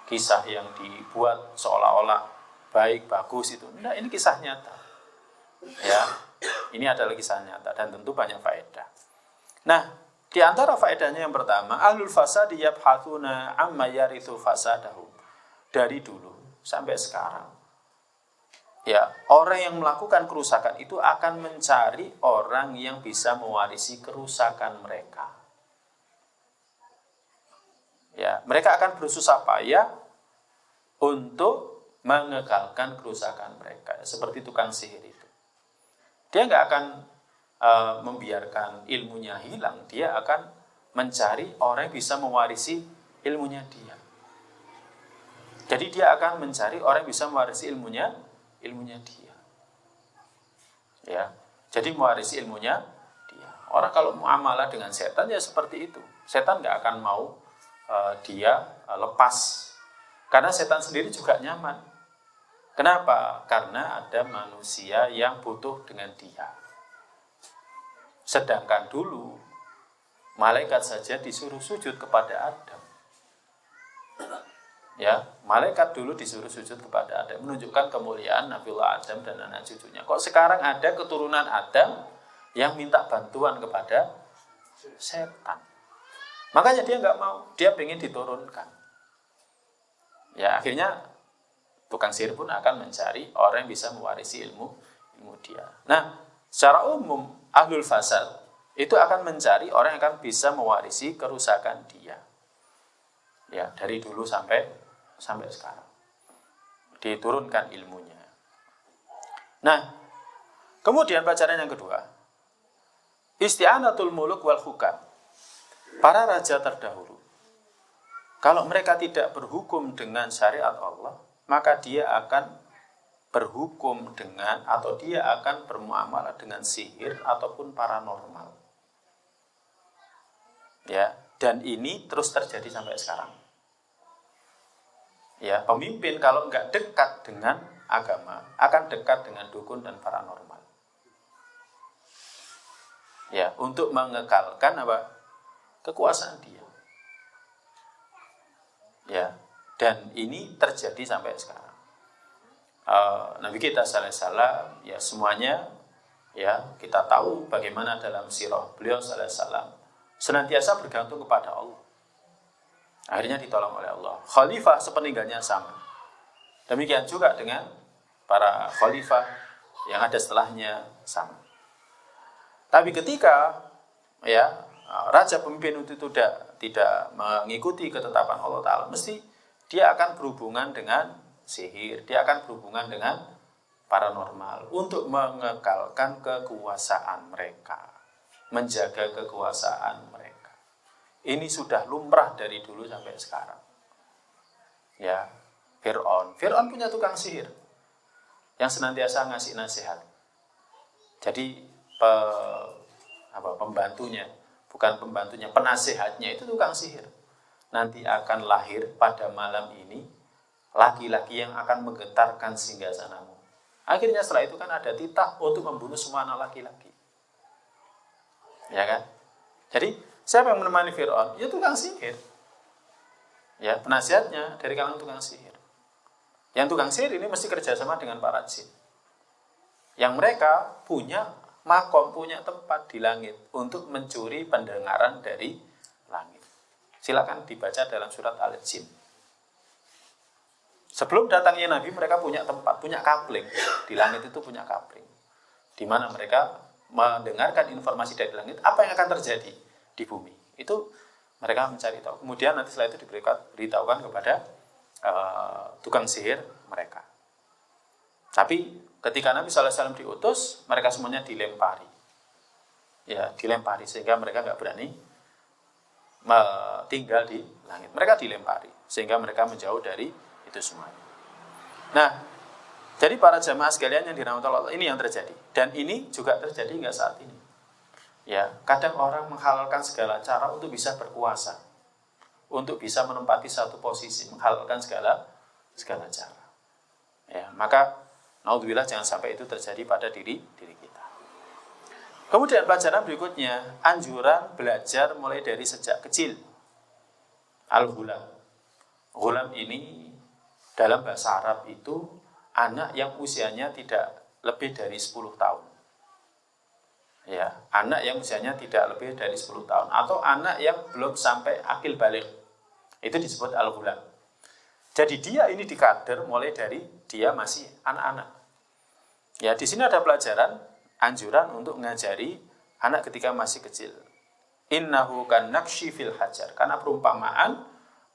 Kisah yang dibuat seolah-olah baik, bagus itu. Enggak, ini kisah nyata. Ya, ini adalah kisah nyata dan tentu banyak faedah. Nah, di antara faedahnya yang pertama, ahlul fasad yabhatsuna amma yarithu fasadahu. Dari dulu sampai sekarang, ya, orang yang melakukan kerusakan itu akan mencari orang yang bisa mewarisi kerusakan mereka. Ya, mereka akan bersusah payah untuk mengekalkan kerusakan mereka, seperti tukang sihir itu. Dia nggak akan membiarkan ilmunya hilang, dia akan mencari orang yang bisa mewarisi ilmunya dia. Jadi dia akan mencari orang yang bisa mewarisi ilmunya dia. Ya, jadi mewarisi ilmunya dia. Orang kalau muamalah dengan setan ya seperti itu. Setan nggak akan mau dia lepas, karena setan sendiri juga nyaman. Kenapa? Karena ada manusia yang butuh dengan dia. Sedangkan dulu malaikat saja disuruh sujud kepada Adam. Ya, malaikat dulu disuruh sujud kepada Adam, menunjukkan kemuliaan Nabiullah Adam dan anak cucunya. Kok sekarang ada keturunan Adam yang minta bantuan kepada setan? Makanya dia nggak mau, dia pengen diturunkan. Ya, akhirnya tukang sihir pun akan mencari orang yang bisa mewarisi ilmu dia. Nah, secara umum ahlul fasad itu akan mencari orang yang akan bisa mewarisi kerusakan dia. Ya, dari dulu sampai sekarang diturunkan ilmunya. Nah, kemudian pelajaran yang kedua, isti'anatul muluk wal hukam. Para raja terdahulu, kalau mereka tidak berhukum dengan syariat Allah, maka dia akan berhukum dengan atau dia akan bermuamalah dengan sihir ataupun paranormal. Ya, dan ini terus terjadi sampai sekarang. Ya, pemimpin kalau nggak dekat dengan agama akan dekat dengan dukun dan paranormal. Ya, untuk mengekalkan apa? Kekuasaan dia. Ya, dan ini terjadi sampai sekarang. Nabi kita sallallahu alaihi wasallam, ya semuanya, ya kita tahu bagaimana dalam sirah beliau sallallahu alaihi wasallam senantiasa bergantung kepada Allah. Akhirnya ditolong oleh Allah. Khalifah sepeninggalnya sama. Demikian juga dengan para khalifah yang ada setelahnya sama. Tapi ketika ya raja pemimpin itu tidak mengikuti ketetapan Allah Ta'ala, mesti dia akan berhubungan dengan sihir, dia akan berhubungan dengan paranormal untuk mengekalkan kekuasaan mereka, menjaga kekuasaan mereka. Ini sudah lumrah dari dulu sampai sekarang. Ya, Fir'aun punya tukang sihir yang senantiasa ngasih nasihat. Jadi penasihatnya itu tukang sihir. Nanti akan lahir pada malam ini laki-laki yang akan menggetarkan singgasanamu. Akhirnya setelah itu kan ada titah untuk membunuh semua anak laki-laki. Ya kan? Jadi siapa yang menemani Fir'aun? Ya tukang sihir. Ya, penasihatnya dari kalangan tukang sihir. Yang tukang sihir ini mesti kerjasama dengan para jin. Yang mereka punya makom, punya tempat di langit untuk mencuri pendengaran dari langit. Silakan dibaca dalam surat Al-Jin. Sebelum datangnya Nabi, mereka punya tempat, punya kapling. Di langit itu punya kapling. Di mana mereka mendengarkan informasi dari langit, apa yang akan terjadi di bumi. Itu mereka mencari tahu. Kemudian nanti setelah itu diberitahukan kepada tukang sihir mereka. Tapi ketika Nabi SAW diutus, mereka semuanya dilempari. Ya, dilempari sehingga mereka nggak berani tinggal di langit. Mereka dilempari sehingga mereka menjauh dari itu semuanya. Nah, jadi para jamaah sekalian yang dirahmati Allah, ini yang terjadi. Dan ini juga terjadi hingga saat ini. Ya, kadang orang menghalalkan segala cara untuk bisa berkuasa, untuk bisa menempati satu posisi, menghalalkan segala cara. Ya, maka naudzubillah jangan sampai itu terjadi pada diri kita. Kemudian pelajaran berikutnya, anjuran belajar mulai dari sejak kecil. Al-ghulam. Ghulam ini dalam bahasa Arab itu anak yang usianya tidak lebih dari 10 tahun. Ya, anak yang usianya tidak lebih dari 10 tahun atau anak yang belum sampai akil baligh. Itu disebut al-ghulam. Jadi dia ini dikader mulai dari dia masih anak-anak. Ya, di sini ada pelajaran anjuran untuk mengajari anak ketika masih kecil. Innahu kannaqshi fil hajar. Karena perumpamaan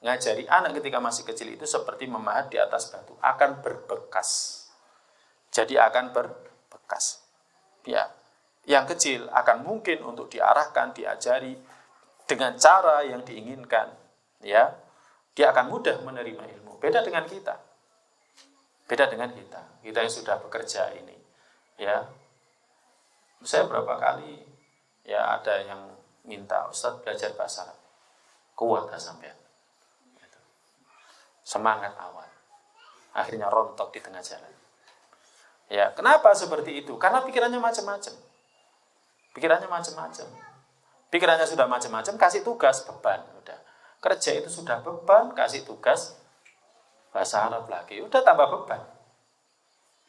ngajari anak ketika masih kecil itu seperti memahat di atas batu, akan berbekas. Jadi akan berbekas. Ya, yang kecil akan mungkin untuk diarahkan, diajari dengan cara yang diinginkan. Ya, dia akan mudah menerima ilmu. Beda dengan kita. Beda dengan kita. Kita yang sudah bekerja ini. Ya, saya berapa kali ya ada yang minta Ustadz belajar bahasa Arab. Kuat gak sampean? Semangat awal, akhirnya rontok di tengah jalan. Ya, kenapa seperti itu? Karena pikirannya macam-macam. Pikirannya sudah macam-macam, kasih tugas beban, udah. Kerja itu sudah beban, kasih tugas bahasa Arab lagi, udah tambah beban.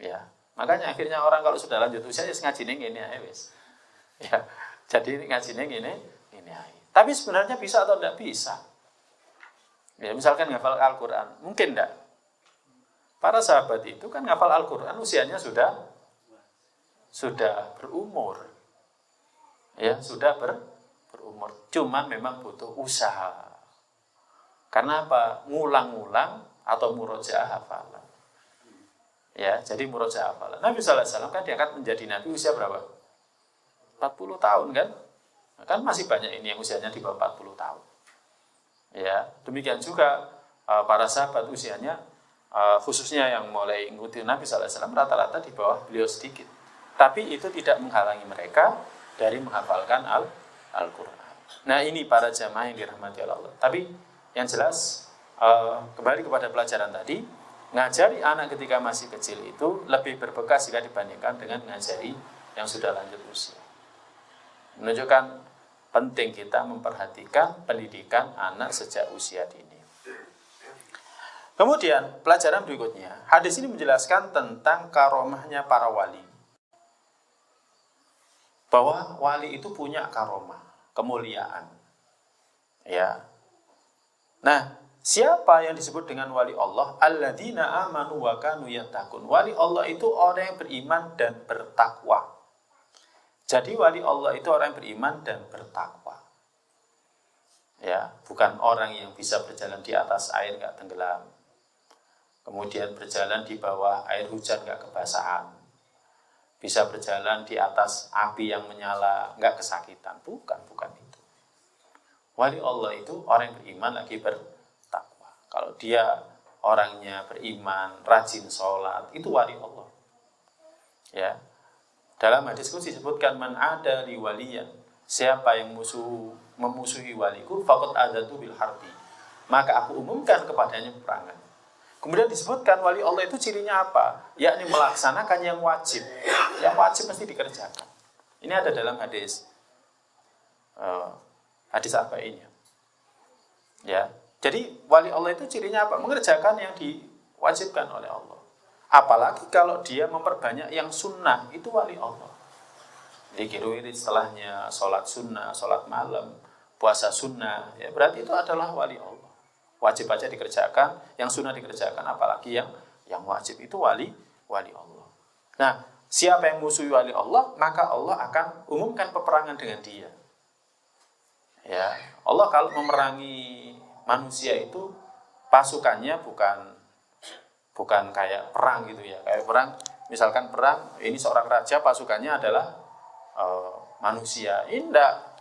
Ya, makanya akhirnya orang kalau sudah lanjut usia ngajine ngene ae wis. Ya, jadi ngajine ngene ae. Tapi sebenarnya bisa atau tidak bisa? Ya, misalkan ngafal Al-Quran, mungkin enggak? Para sahabat itu kan ngafal Al-Quran usianya sudah berumur. Ya, sudah berumur. Cuman memang butuh usaha. Karena apa? Ngulang-ngulang atau murojaah hafalan. Ya, jadi murojaah. Nabi sallallahu alaihi wasallam kan diangkat menjadi nabi usia berapa? 40 tahun kan? Kan masih banyak ini yang usianya di bawah 40 tahun. Ya, demikian juga para sahabat usianya khususnya yang mulai mengikuti Nabi sallallahu alaihi wasallam rata-rata di bawah beliau sedikit. Tapi itu tidak menghalangi mereka dari menghafalkan Al-Qur'an. Nah, ini para jamaah yang dirahmati Allah. Tapi yang jelas kembali kepada pelajaran tadi, ngajari anak ketika masih kecil itu lebih berbekas jika dibandingkan dengan ngajari yang sudah lanjut usia. Menunjukkan penting kita memperhatikan pendidikan anak sejak usia dini. Kemudian pelajaran berikutnya, hadis ini menjelaskan tentang karomahnya para wali. Bahwa wali itu punya karomah, kemuliaan. Ya. Nah, siapa yang disebut dengan wali Allah? Alladzina amanu wa kanu yattaqun. Wali Allah itu orang yang beriman dan bertakwa. Jadi wali Allah itu orang yang beriman dan bertakwa. Ya, bukan orang yang bisa berjalan di atas air enggak tenggelam. Kemudian berjalan di bawah air hujan enggak kebasahan. Bisa berjalan di atas api yang menyala enggak kesakitan. Bukan itu. Wali Allah itu orang yang beriman lagi bertakwa. Kalau dia orangnya beriman, rajin sholat, itu wali Allah. Ya. Dalam hadis qudsi disebutkan man ada li waliyan, siapa yang memusuhi waliku faqad adatu bil harbi, maka aku umumkan kepadanya peperangan. Kemudian disebutkan wali Allah itu cirinya apa? Yakni melaksanakan yang wajib. Yang wajib mesti dikerjakan. Ini ada dalam hadis arba'in. Ya. Jadi wali Allah itu cirinya apa? Mengerjakan yang diwajibkan oleh Allah. Apalagi kalau dia memperbanyak yang sunnah, itu wali Allah. Zikir wirid setelahnya, sholat sunnah, sholat malam, puasa sunnah, ya berarti itu adalah wali Allah. Wajib aja dikerjakan, yang sunnah dikerjakan, apalagi yang wajib itu wali Allah. Nah, siapa yang musuhi wali Allah, maka Allah akan umumkan peperangan dengan dia. Ya, Allah kalau memerangi manusia itu pasukannya bukan kayak perang gitu ya. Kayak perang, misalkan perang, ini seorang raja pasukannya adalah manusia. Indah.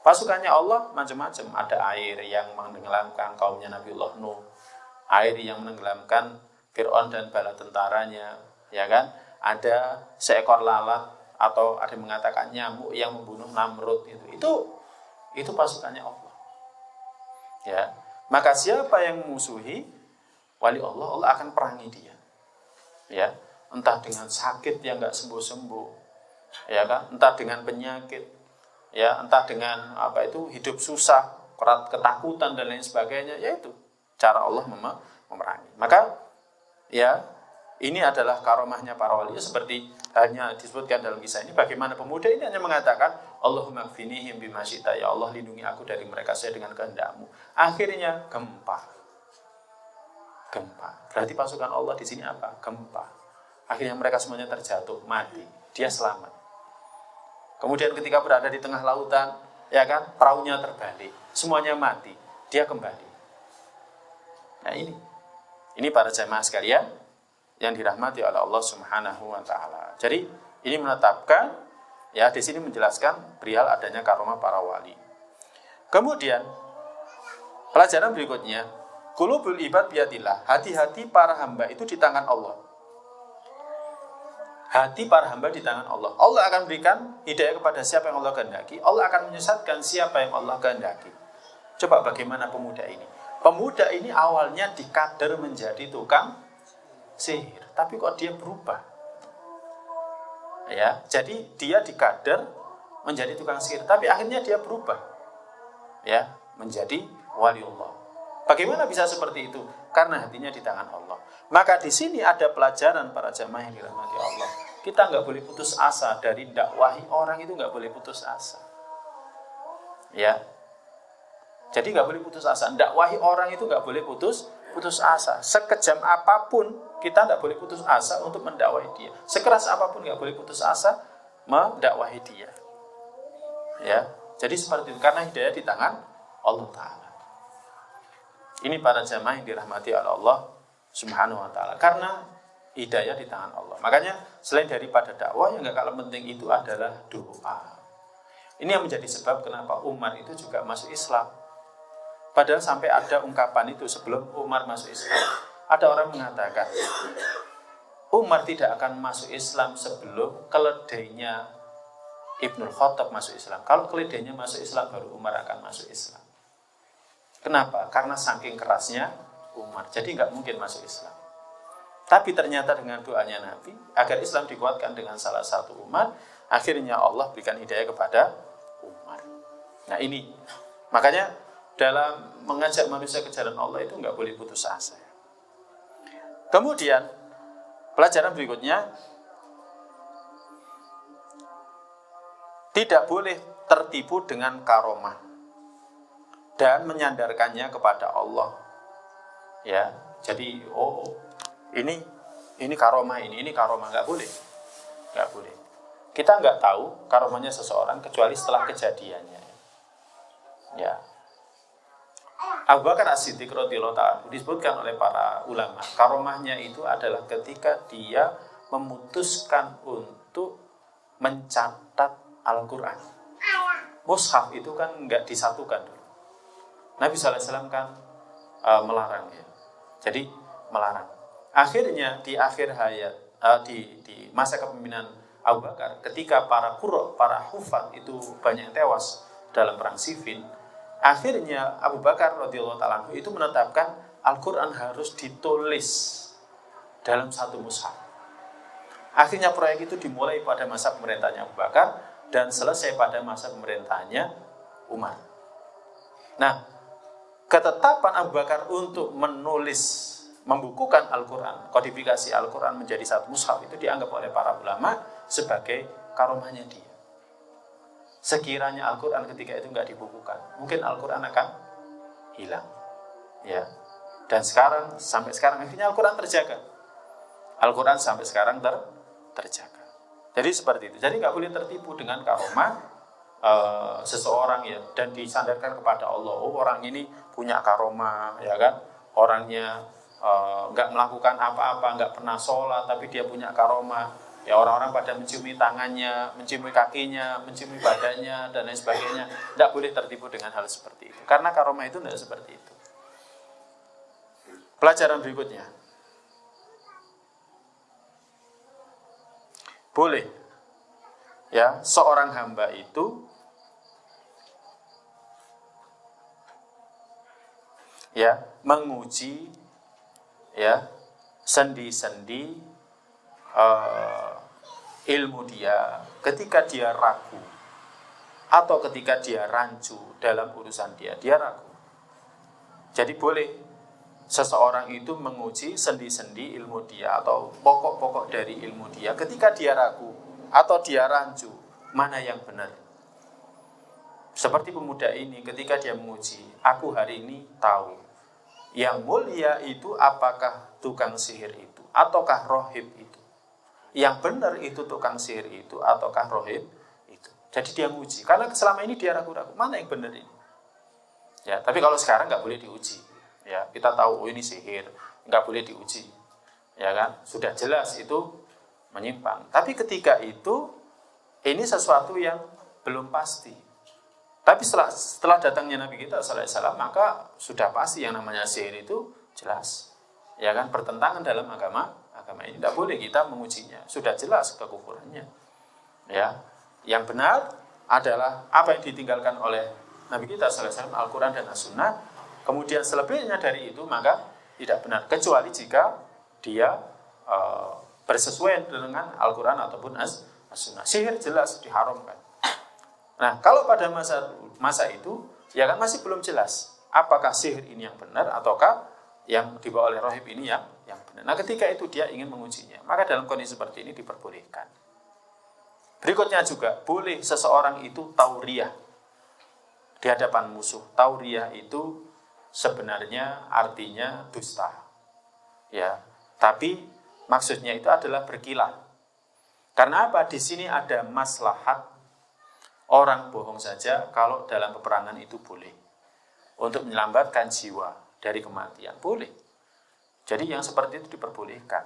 Pasukannya Allah macam-macam. Ada air yang menenggelamkan kaumnya Nabiullah Nuh. Air yang menenggelamkan Fir'aun dan bala tentaranya, ya kan? Ada seekor lalat atau ada yang mengatakan nyamuk yang membunuh Namrud itu pasukannya Allah. Ya. Maka siapa yang musuhi wali Allah, Allah akan perangi dia. Ya, entah dengan sakit yang enggak sembuh-sembuh. Ya kan? Entah dengan penyakit. Ya, entah dengan hidup susah, ketakutan dan lain sebagainya, yaitu cara Allah memerangi. Maka ya, ini adalah karomahnya para wali, seperti hanya disebutkan dalam kisah ini bagaimana pemuda ini hanya mengatakan Allahumma kfinihim bima syi'ta, ya Allah lindungi aku dari mereka saya dengan kehendak-Mu. Akhirnya gempa. Berarti pasukan Allah di sini apa? Gempa. Akhirnya mereka semuanya terjatuh, mati. Dia selamat. Kemudian ketika berada di tengah lautan, ya kan, perahunya terbalik, semuanya mati. Dia kembali. Nah ini para jamaah sekalian yang dirahmati oleh Allah Subhanahu wa taala. Jadi ini menetapkan, ya di sini menjelaskan perihal adanya karomah para wali. Kemudian pelajaran berikutnya, qulubul ibad biyadillah, hati-hati para hamba itu di tangan Allah. Hati para hamba di tangan Allah. Allah akan berikan hidayah kepada siapa yang Allah kehendaki. Allah akan menyesatkan siapa yang Allah kehendaki. Coba bagaimana pemuda ini? Pemuda ini awalnya dikader menjadi tukang sihir, tapi kok dia berubah? Ya, jadi dia dikader menjadi tukang sihir, tapi akhirnya dia berubah. Ya, menjadi waliullah. Bagaimana bisa seperti itu? Karena hatinya di tangan Allah. Maka di sini ada pelajaran para jamaah yang dirahmati Allah. Kita nggak boleh putus asa dari dakwahi orang, itu nggak boleh putus asa. Ya, jadi nggak boleh putus asa. Dakwahi orang itu nggak boleh putus asa. Sekejam apapun kita nggak boleh putus asa untuk mendakwahi dia. Sekeras apapun nggak boleh putus asa mendakwahi dia. Ya, jadi seperti itu karena hidayah di tangan Allah Taala. Ini para jamaah yang dirahmati oleh Allah Subhanahu wa taala. Karena hidayah di tangan Allah. Makanya selain daripada dakwah, yang nggak kalah penting itu adalah doa. Ini yang menjadi sebab kenapa Umar itu juga masuk Islam. Padahal sampai ada ungkapan itu sebelum Umar masuk Islam. Ada orang mengatakan, Umar tidak akan masuk Islam sebelum keledainya Ibnul Khattab masuk Islam. Kalau keledainya masuk Islam, baru Umar akan masuk Islam. Kenapa? Karena saking kerasnya Umar. Jadi nggak mungkin masuk Islam. Tapi ternyata dengan doanya Nabi, agar Islam dikuatkan dengan salah satu umat, akhirnya Allah berikan hidayah kepada Umar. Nah ini, makanya dalam mengajak manusia ke jalan Allah itu nggak boleh putus asa. Kemudian, pelajaran berikutnya, tidak boleh tertipu dengan karomah dan menyandarkannya kepada Allah. Ya, jadi ini karomah ini karomah, nggak boleh. Kita nggak tahu karomahnya seseorang kecuali setelah kejadiannya. Ya. Abu Bakar As-Siddiq radhiyallahu ta'ala disebutkan oleh para ulama, karomahnya itu adalah ketika dia memutuskan untuk mencatat Al-Quran. Mushaf itu kan nggak disatukan dulu. Nabi SAW kan melarang ya. Jadi melarang. Akhirnya di akhir hayat, di masa kepemimpinan Abu Bakar, ketika para qurra, para hufaz itu banyak yang tewas dalam perang Siffin, akhirnya Abu Bakar radhiyallahu ta'ala itu menetapkan Al-Quran harus ditulis dalam satu mushaf. Akhirnya proyek itu dimulai pada masa pemerintahnya Abu Bakar dan selesai pada masa pemerintahnya Umar. Nah, ketetapan Abu Bakar untuk membukukan Al-Quran, kodifikasi Al-Quran menjadi satu mushaf itu dianggap oleh para ulama sebagai karomahnya dia. Sekiranya Al-Quran ketika itu nggak dibukukan, mungkin Al-Quran akan hilang. Ya. Dan sampai sekarang akhirnya Al-Quran terjaga. Al-Quran sampai sekarang terjaga. Jadi seperti itu. Jadi nggak boleh tertipu dengan karomah seseorang ya, dan disandarkan kepada Allah. Oh, orang ini punya karomah, ya kan? Orangnya nggak melakukan apa-apa, nggak pernah sholat, tapi dia punya karomah. Ya, orang-orang pada menciumi tangannya, menciumi kakinya, menciumi badannya, dan lain sebagainya. Tidak boleh tertipu dengan hal seperti itu. Karena karomah itu tidak seperti itu. Pelajaran berikutnya. Boleh. Ya, seorang hamba itu ya menguji ya sendi-sendi ilmu dia ketika dia ragu atau ketika dia rancu dalam urusan dia ragu. Jadi boleh seseorang itu menguji sendi-sendi ilmu dia atau pokok-pokok dari ilmu dia ketika dia ragu atau dia rancu mana yang benar. Seperti pemuda ini ketika dia menguji, aku hari ini tahu yang mulia itu apakah tukang sihir itu ataukah rohib itu. Yang benar itu tukang sihir itu ataukah rohib itu. Jadi dia menguji. Karena selama ini dia ragu-ragu. Mana yang benar ini? Ya, tapi kalau sekarang nggak boleh diuji. Ya, kita tahu ini sihir, nggak boleh diuji. Ya kan? Sudah jelas itu menyimpang. Tapi ketika itu ini sesuatu yang belum pasti. Tapi setelah datangnya Nabi kita sallallahu alaihi wasallam, maka sudah pasti yang namanya sihir itu jelas. Ya kan? Bertentangan dalam agama ini tidak boleh kita mengujinya, sudah jelas kekufurannya. Ya, yang benar adalah apa yang ditinggalkan oleh Nabi kita sallallahu alaihi wasallam, Al-Quran dan As-Sunnah. Kemudian selebihnya dari itu maka tidak benar, kecuali jika dia bersesuaian dengan Al-Quran ataupun As-Sunnah. Sihir jelas diharamkan. Nah, kalau pada masa itu ya kan masih belum jelas apakah sihir ini yang benar ataukah yang dibawa oleh rohib ini yang benar. Nah, ketika itu dia ingin mengujinya, maka dalam kondisi seperti ini diperbolehkan. Berikutnya juga, boleh seseorang itu tauriah di hadapan musuh. Tauriah itu sebenarnya artinya dusta. Ya, tapi maksudnya itu adalah berkilah. Karena apa? Di sini ada maslahat orang bohong saja kalau dalam peperangan itu boleh. Untuk menyelamatkan jiwa dari kematian, boleh. Jadi yang seperti itu diperbolehkan.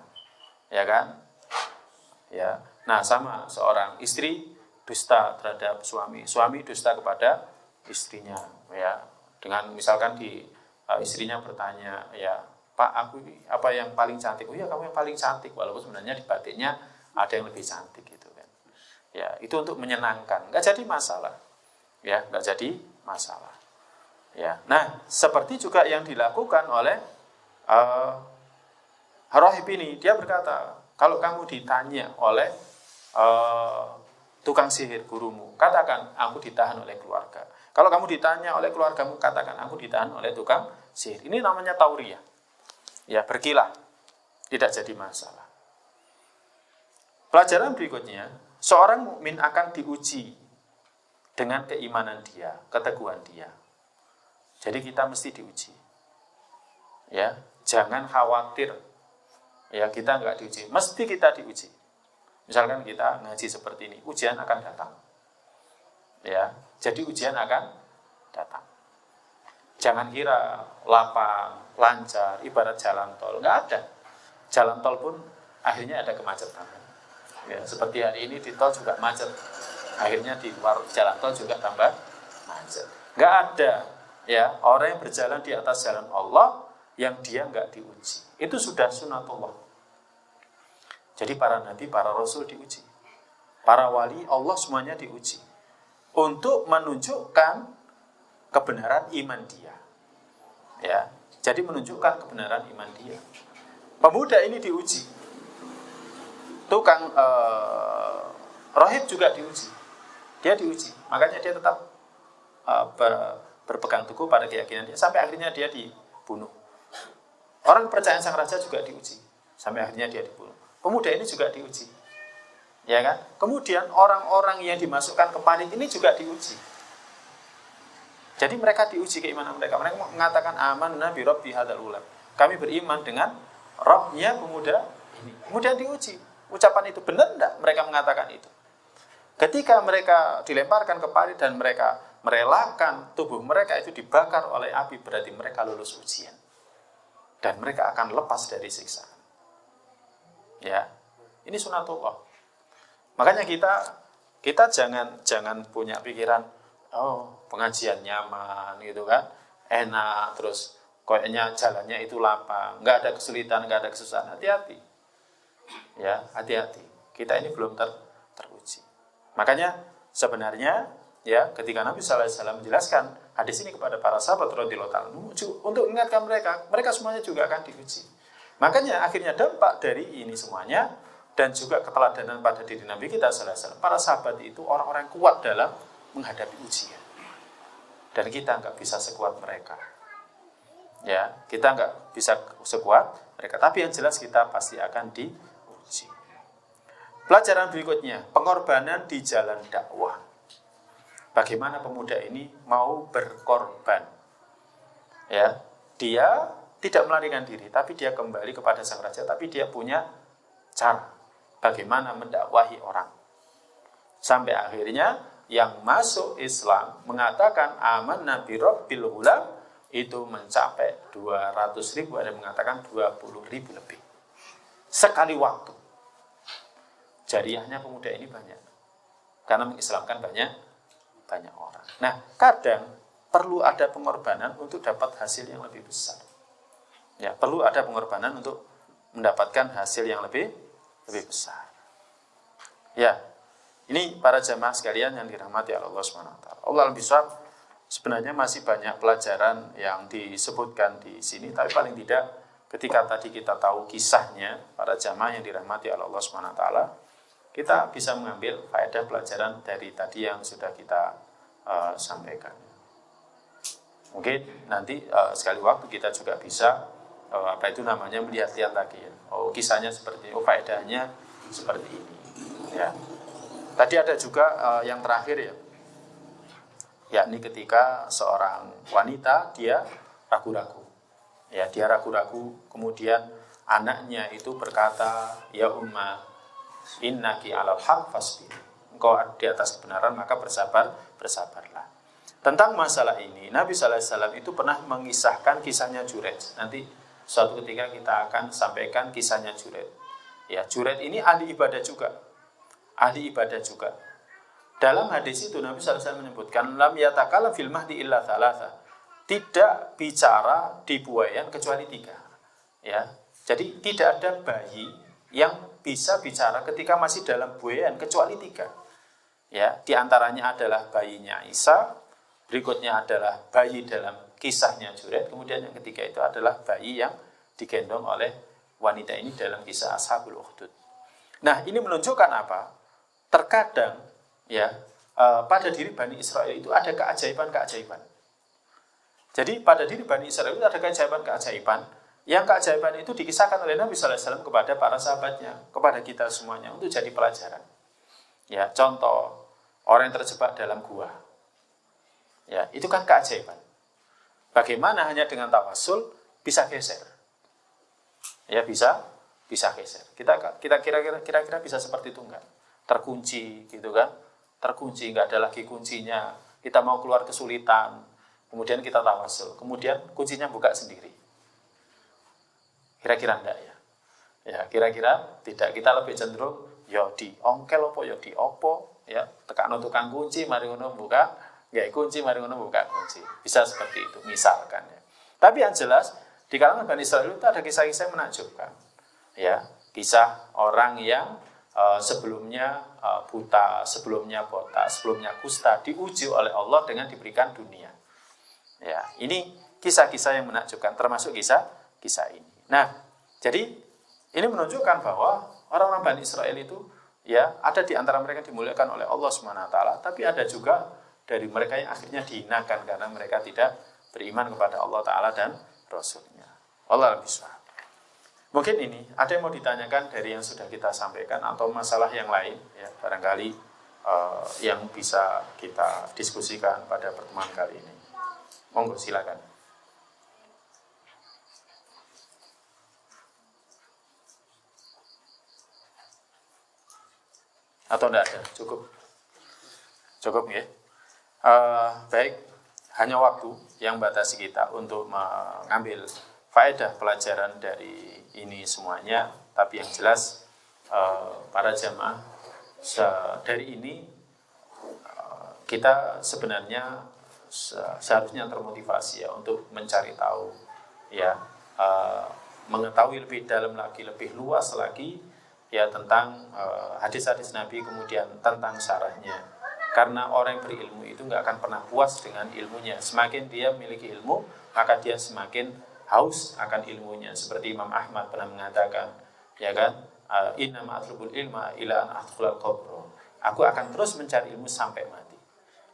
ya kan? Ya. Nah, sama seorang istri dusta terhadap suami, suami dusta kepada istrinya, ya. Dengan misalkan istrinya bertanya, ya Pak, aku apa yang paling cantik? Oh ya, kamu yang paling cantik, walaupun sebenarnya di batinnya ada yang lebih cantik gitu kan. Ya, itu untuk menyenangkan, nggak jadi masalah. Ya, nggak jadi masalah. Ya. Nah, seperti juga yang dilakukan oleh Rahib ini, dia berkata, kalau kamu ditanya oleh tukang sihir gurumu, katakan aku ditahan oleh keluarga. Kalau kamu ditanya oleh keluargamu, katakan aku ditahan oleh tukang sihir. Ini namanya tauriyah. Ya, berkilah, tidak jadi masalah. Pelajaran berikutnya, seorang mukmin akan diuji dengan keimanan dia, keteguhan dia. Jadi kita mesti diuji. Ya, jangan khawatir. Ya, kita enggak diuji, mesti kita diuji. Misalkan kita ngaji seperti ini, ujian akan datang. Ya, jadi ujian akan datang. Jangan kira lapang, lancar, ibarat jalan tol. Enggak ada. Jalan tol pun akhirnya ada kemacetan. Ya, seperti hari ini di tol juga macet. Akhirnya di luar jalan tol juga tambah macet. Enggak ada ya orang yang berjalan di atas jalan Allah yang dia enggak diuji. Itu sudah sunatullah. Jadi para nabi, para rasul diuji. Para wali Allah semuanya diuji. Untuk menunjukkan kebenaran iman dia. Ya, jadi menunjukkan kebenaran iman dia. Pemuda ini diuji. Tukang rahib juga diuji. Dia diuji. Makanya dia tetap berpegang teguh pada keyakinan dia sampai akhirnya dia dibunuh. Orang kepercayaan sang raja juga diuji sampai akhirnya dia dibunuh. Pemuda ini juga diuji. Ya kan? Kemudian orang-orang yang dimasukkan ke parit ini juga diuji. Jadi mereka diuji keimanan mereka. Mereka mengatakan amanna bi rabbi hadzal ulam. Kami beriman dengan Rabbnya pemuda ini. Kemudian diuji. Ucapan itu benar enggak? Mereka mengatakan itu. Ketika mereka dilemparkan ke parit dan mereka merelakan tubuh mereka itu dibakar oleh api, berarti mereka lulus ujian. Dan mereka akan lepas dari siksaan. Ya, ini sunatullah. Makanya kita jangan punya pikiran, oh pengajian nyaman gitu kan, enak, terus kayaknya jalannya itu lapang, nggak ada kesulitan, nggak ada kesusahan. Hati-hati, ya hati-hati. Kita ini belum teruji. Makanya sebenarnya ya ketika Nabi SAW menjelaskan hadis ini kepada para sahabat radhiyallahu ta'ala untuk mengingatkan mereka semuanya juga akan diuji. Makanya akhirnya dampak dari ini semuanya dan juga keteladanan pada diri Nabi kita SAW, para sahabat itu orang-orang kuat dalam menghadapi ujian. Dan kita nggak bisa sekuat mereka. Ya, kita nggak bisa sekuat mereka. Tapi yang jelas kita pasti akan diuji. Pelajaran berikutnya, pengorbanan di jalan dakwah. Bagaimana pemuda ini mau berkorban? Ya, dia tidak melarikan diri, tapi dia kembali kepada sang raja, tapi dia punya cara bagaimana mendakwahi orang. Sampai akhirnya yang masuk Islam mengatakan amanna bi rabbil ghulam itu mencapai 200.000, ada yang mengatakan 20.000 lebih. Sekali waktu. Jariahnya pemuda ini banyak. Karena mengislamkan banyak orang. Nah, kadang perlu ada pengorbanan untuk dapat hasil yang lebih besar. Ya, perlu ada pengorbanan untuk mendapatkan hasil yang lebih besar. Ya, ini para jamaah sekalian yang dirahmati Allah Subhanahu wa taala. Allah al-bisawab, sebenarnya masih banyak pelajaran yang disebutkan di sini, tapi paling tidak ketika tadi kita tahu kisahnya para jamaah yang dirahmati Allah Subhanahu wa taala, kita bisa mengambil faedah pelajaran dari tadi yang sudah kita sampaikan. Mungkin nanti sekali waktu kita juga bisa melihat-lihat lagi ya. Oh, kisahnya seperti ini, oh faedahnya seperti ini. Ya. Tadi ada juga yang terakhir ya. Yakni ketika seorang wanita dia ragu-ragu. Ya, dia ragu-ragu, kemudian anaknya itu berkata, "Ya Umma, innaki 'alal haq fasbir." Engkau di atas kebenaran, maka bersabarlah. Tentang masalah ini, Nabi sallallahu alaihi wasallam itu pernah mengisahkan kisahnya Jurayj. Nanti suatu ketika kita akan sampaikan kisahnya Jurayj. Ya, Juret ini ahli ibadah juga. Ahli ibadah juga. Dalam hadis itu Nabi SAW menyebutkan lam yatakalam fil mahdi illa thalatha. Tidak bicara di buayan kecuali 3. Ya. Jadi tidak ada bayi yang bisa bicara ketika masih dalam buayan kecuali 3. Ya, di antaranya adalah bayinya Isa, berikutnya adalah bayi dalam kisahnya Juret, kemudian yang ketiga itu adalah bayi yang digendong oleh wanita ini dalam kisah Ashabul Ukhdud. Nah, ini menunjukkan apa? Terkadang ya pada diri Bani Israel itu ada keajaiban-keajaiban. Jadi pada diri Bani Israel itu ada keajaiban-keajaiban yang keajaiban itu dikisahkan oleh Nabi SAW kepada para sahabatnya, kepada kita semuanya untuk jadi pelajaran. Ya, contoh orang yang terjebak dalam gua. Ya, itu kan keajaiban. Bagaimana hanya dengan tawasul bisa geser. Ya, bisa geser. Kita kira-kira bisa seperti itu enggak? Terkunci gitu kan? Terkunci, enggak ada lagi kuncinya. Kita mau keluar kesulitan, kemudian kita tawasul, kemudian kuncinya buka sendiri. Kira-kira enggak ya? Ya, kira-kira tidak. Kita lebih cenderung ya di ongkel opo ya di opo ya tekakno tukang kunci mari ngono buka nggak kunci mari ngono buka kunci, bisa seperti itu misalkan ya. Tapi yang jelas di kalangan Bani Israil itu ada kisah-kisah yang menakjubkan ya, kisah orang yang sebelumnya buta, sebelumnya botak, sebelumnya kusta diuji oleh Allah dengan diberikan dunia ya. Ini kisah-kisah yang menakjubkan, termasuk kisah ini. Nah, jadi ini menunjukkan bahwa orang-orang Bani Israel itu ya ada di antara mereka yang dimuliakan oleh Allah Subhanahu wa taala, tapi ada juga dari mereka yang akhirnya dihinakan karena mereka tidak beriman kepada Allah taala dan Rasulnya. Allah lebih suha. Mungkin ini ada yang mau ditanyakan dari yang sudah kita sampaikan atau masalah yang lain ya, barangkali yang bisa kita diskusikan pada pertemuan kali ini. Monggo silakan. Atau tidak ada? Cukup ya. Baik, hanya waktu yang batasi kita untuk mengambil faedah pelajaran dari ini semuanya. Tapi yang jelas para jamaah dari ini kita sebenarnya seharusnya termotivasi ya untuk mencari tahu ya, mengetahui lebih dalam lagi, lebih luas lagi ya tentang hadis-hadis Nabi, kemudian tentang syarahnya. Karena orang yang berilmu itu nggak akan pernah puas dengan ilmunya. Semakin dia memiliki ilmu, maka dia semakin haus akan ilmunya. Seperti Imam Ahmad pernah mengatakan, ya kan, inna ma'atlubul ilma ila an adkhulal qabr. Aku akan terus mencari ilmu sampai mati.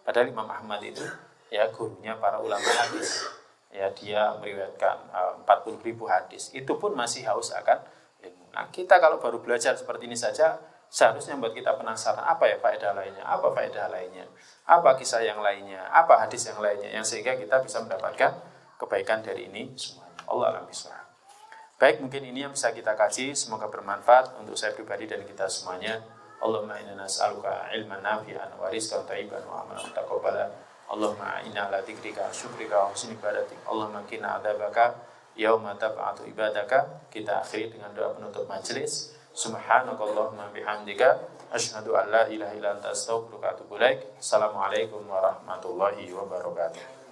Padahal Imam Ahmad itu ya gurunya para ulama hadis. Ya, dia meriwayatkan 40.000 hadis. Itu pun masih haus akan ilmu. Nah, kita kalau baru belajar seperti ini saja, seharusnya membuat kita penasaran, apa ya faedah lainnya, apa faedah lainnya, apa kisah yang lainnya, apa hadis yang lainnya, yang sehingga kita bisa mendapatkan kebaikan dari ini semuanya. Allah a'lam bishawab. Baik, mungkin ini yang bisa kita kaji, semoga bermanfaat untuk saya pribadi dan kita semuanya. Allahumma inna nas'aluka ilman nafi'an wa rizqan thayyiban wa amalan mutaqabbala. Allahumma inna ala dzikrika syukrika wa husni ibadatik. Allahumma qina adzabaka yauma tab'atu ibadaka. Kita akhiri dengan doa penutup majelis. Subhanakallahumma bihamdika asyhadu an la ilaha illa anta astaghfiruka wa atubu ilaik. Assalamualaikum warahmatullahi wabarakatuh.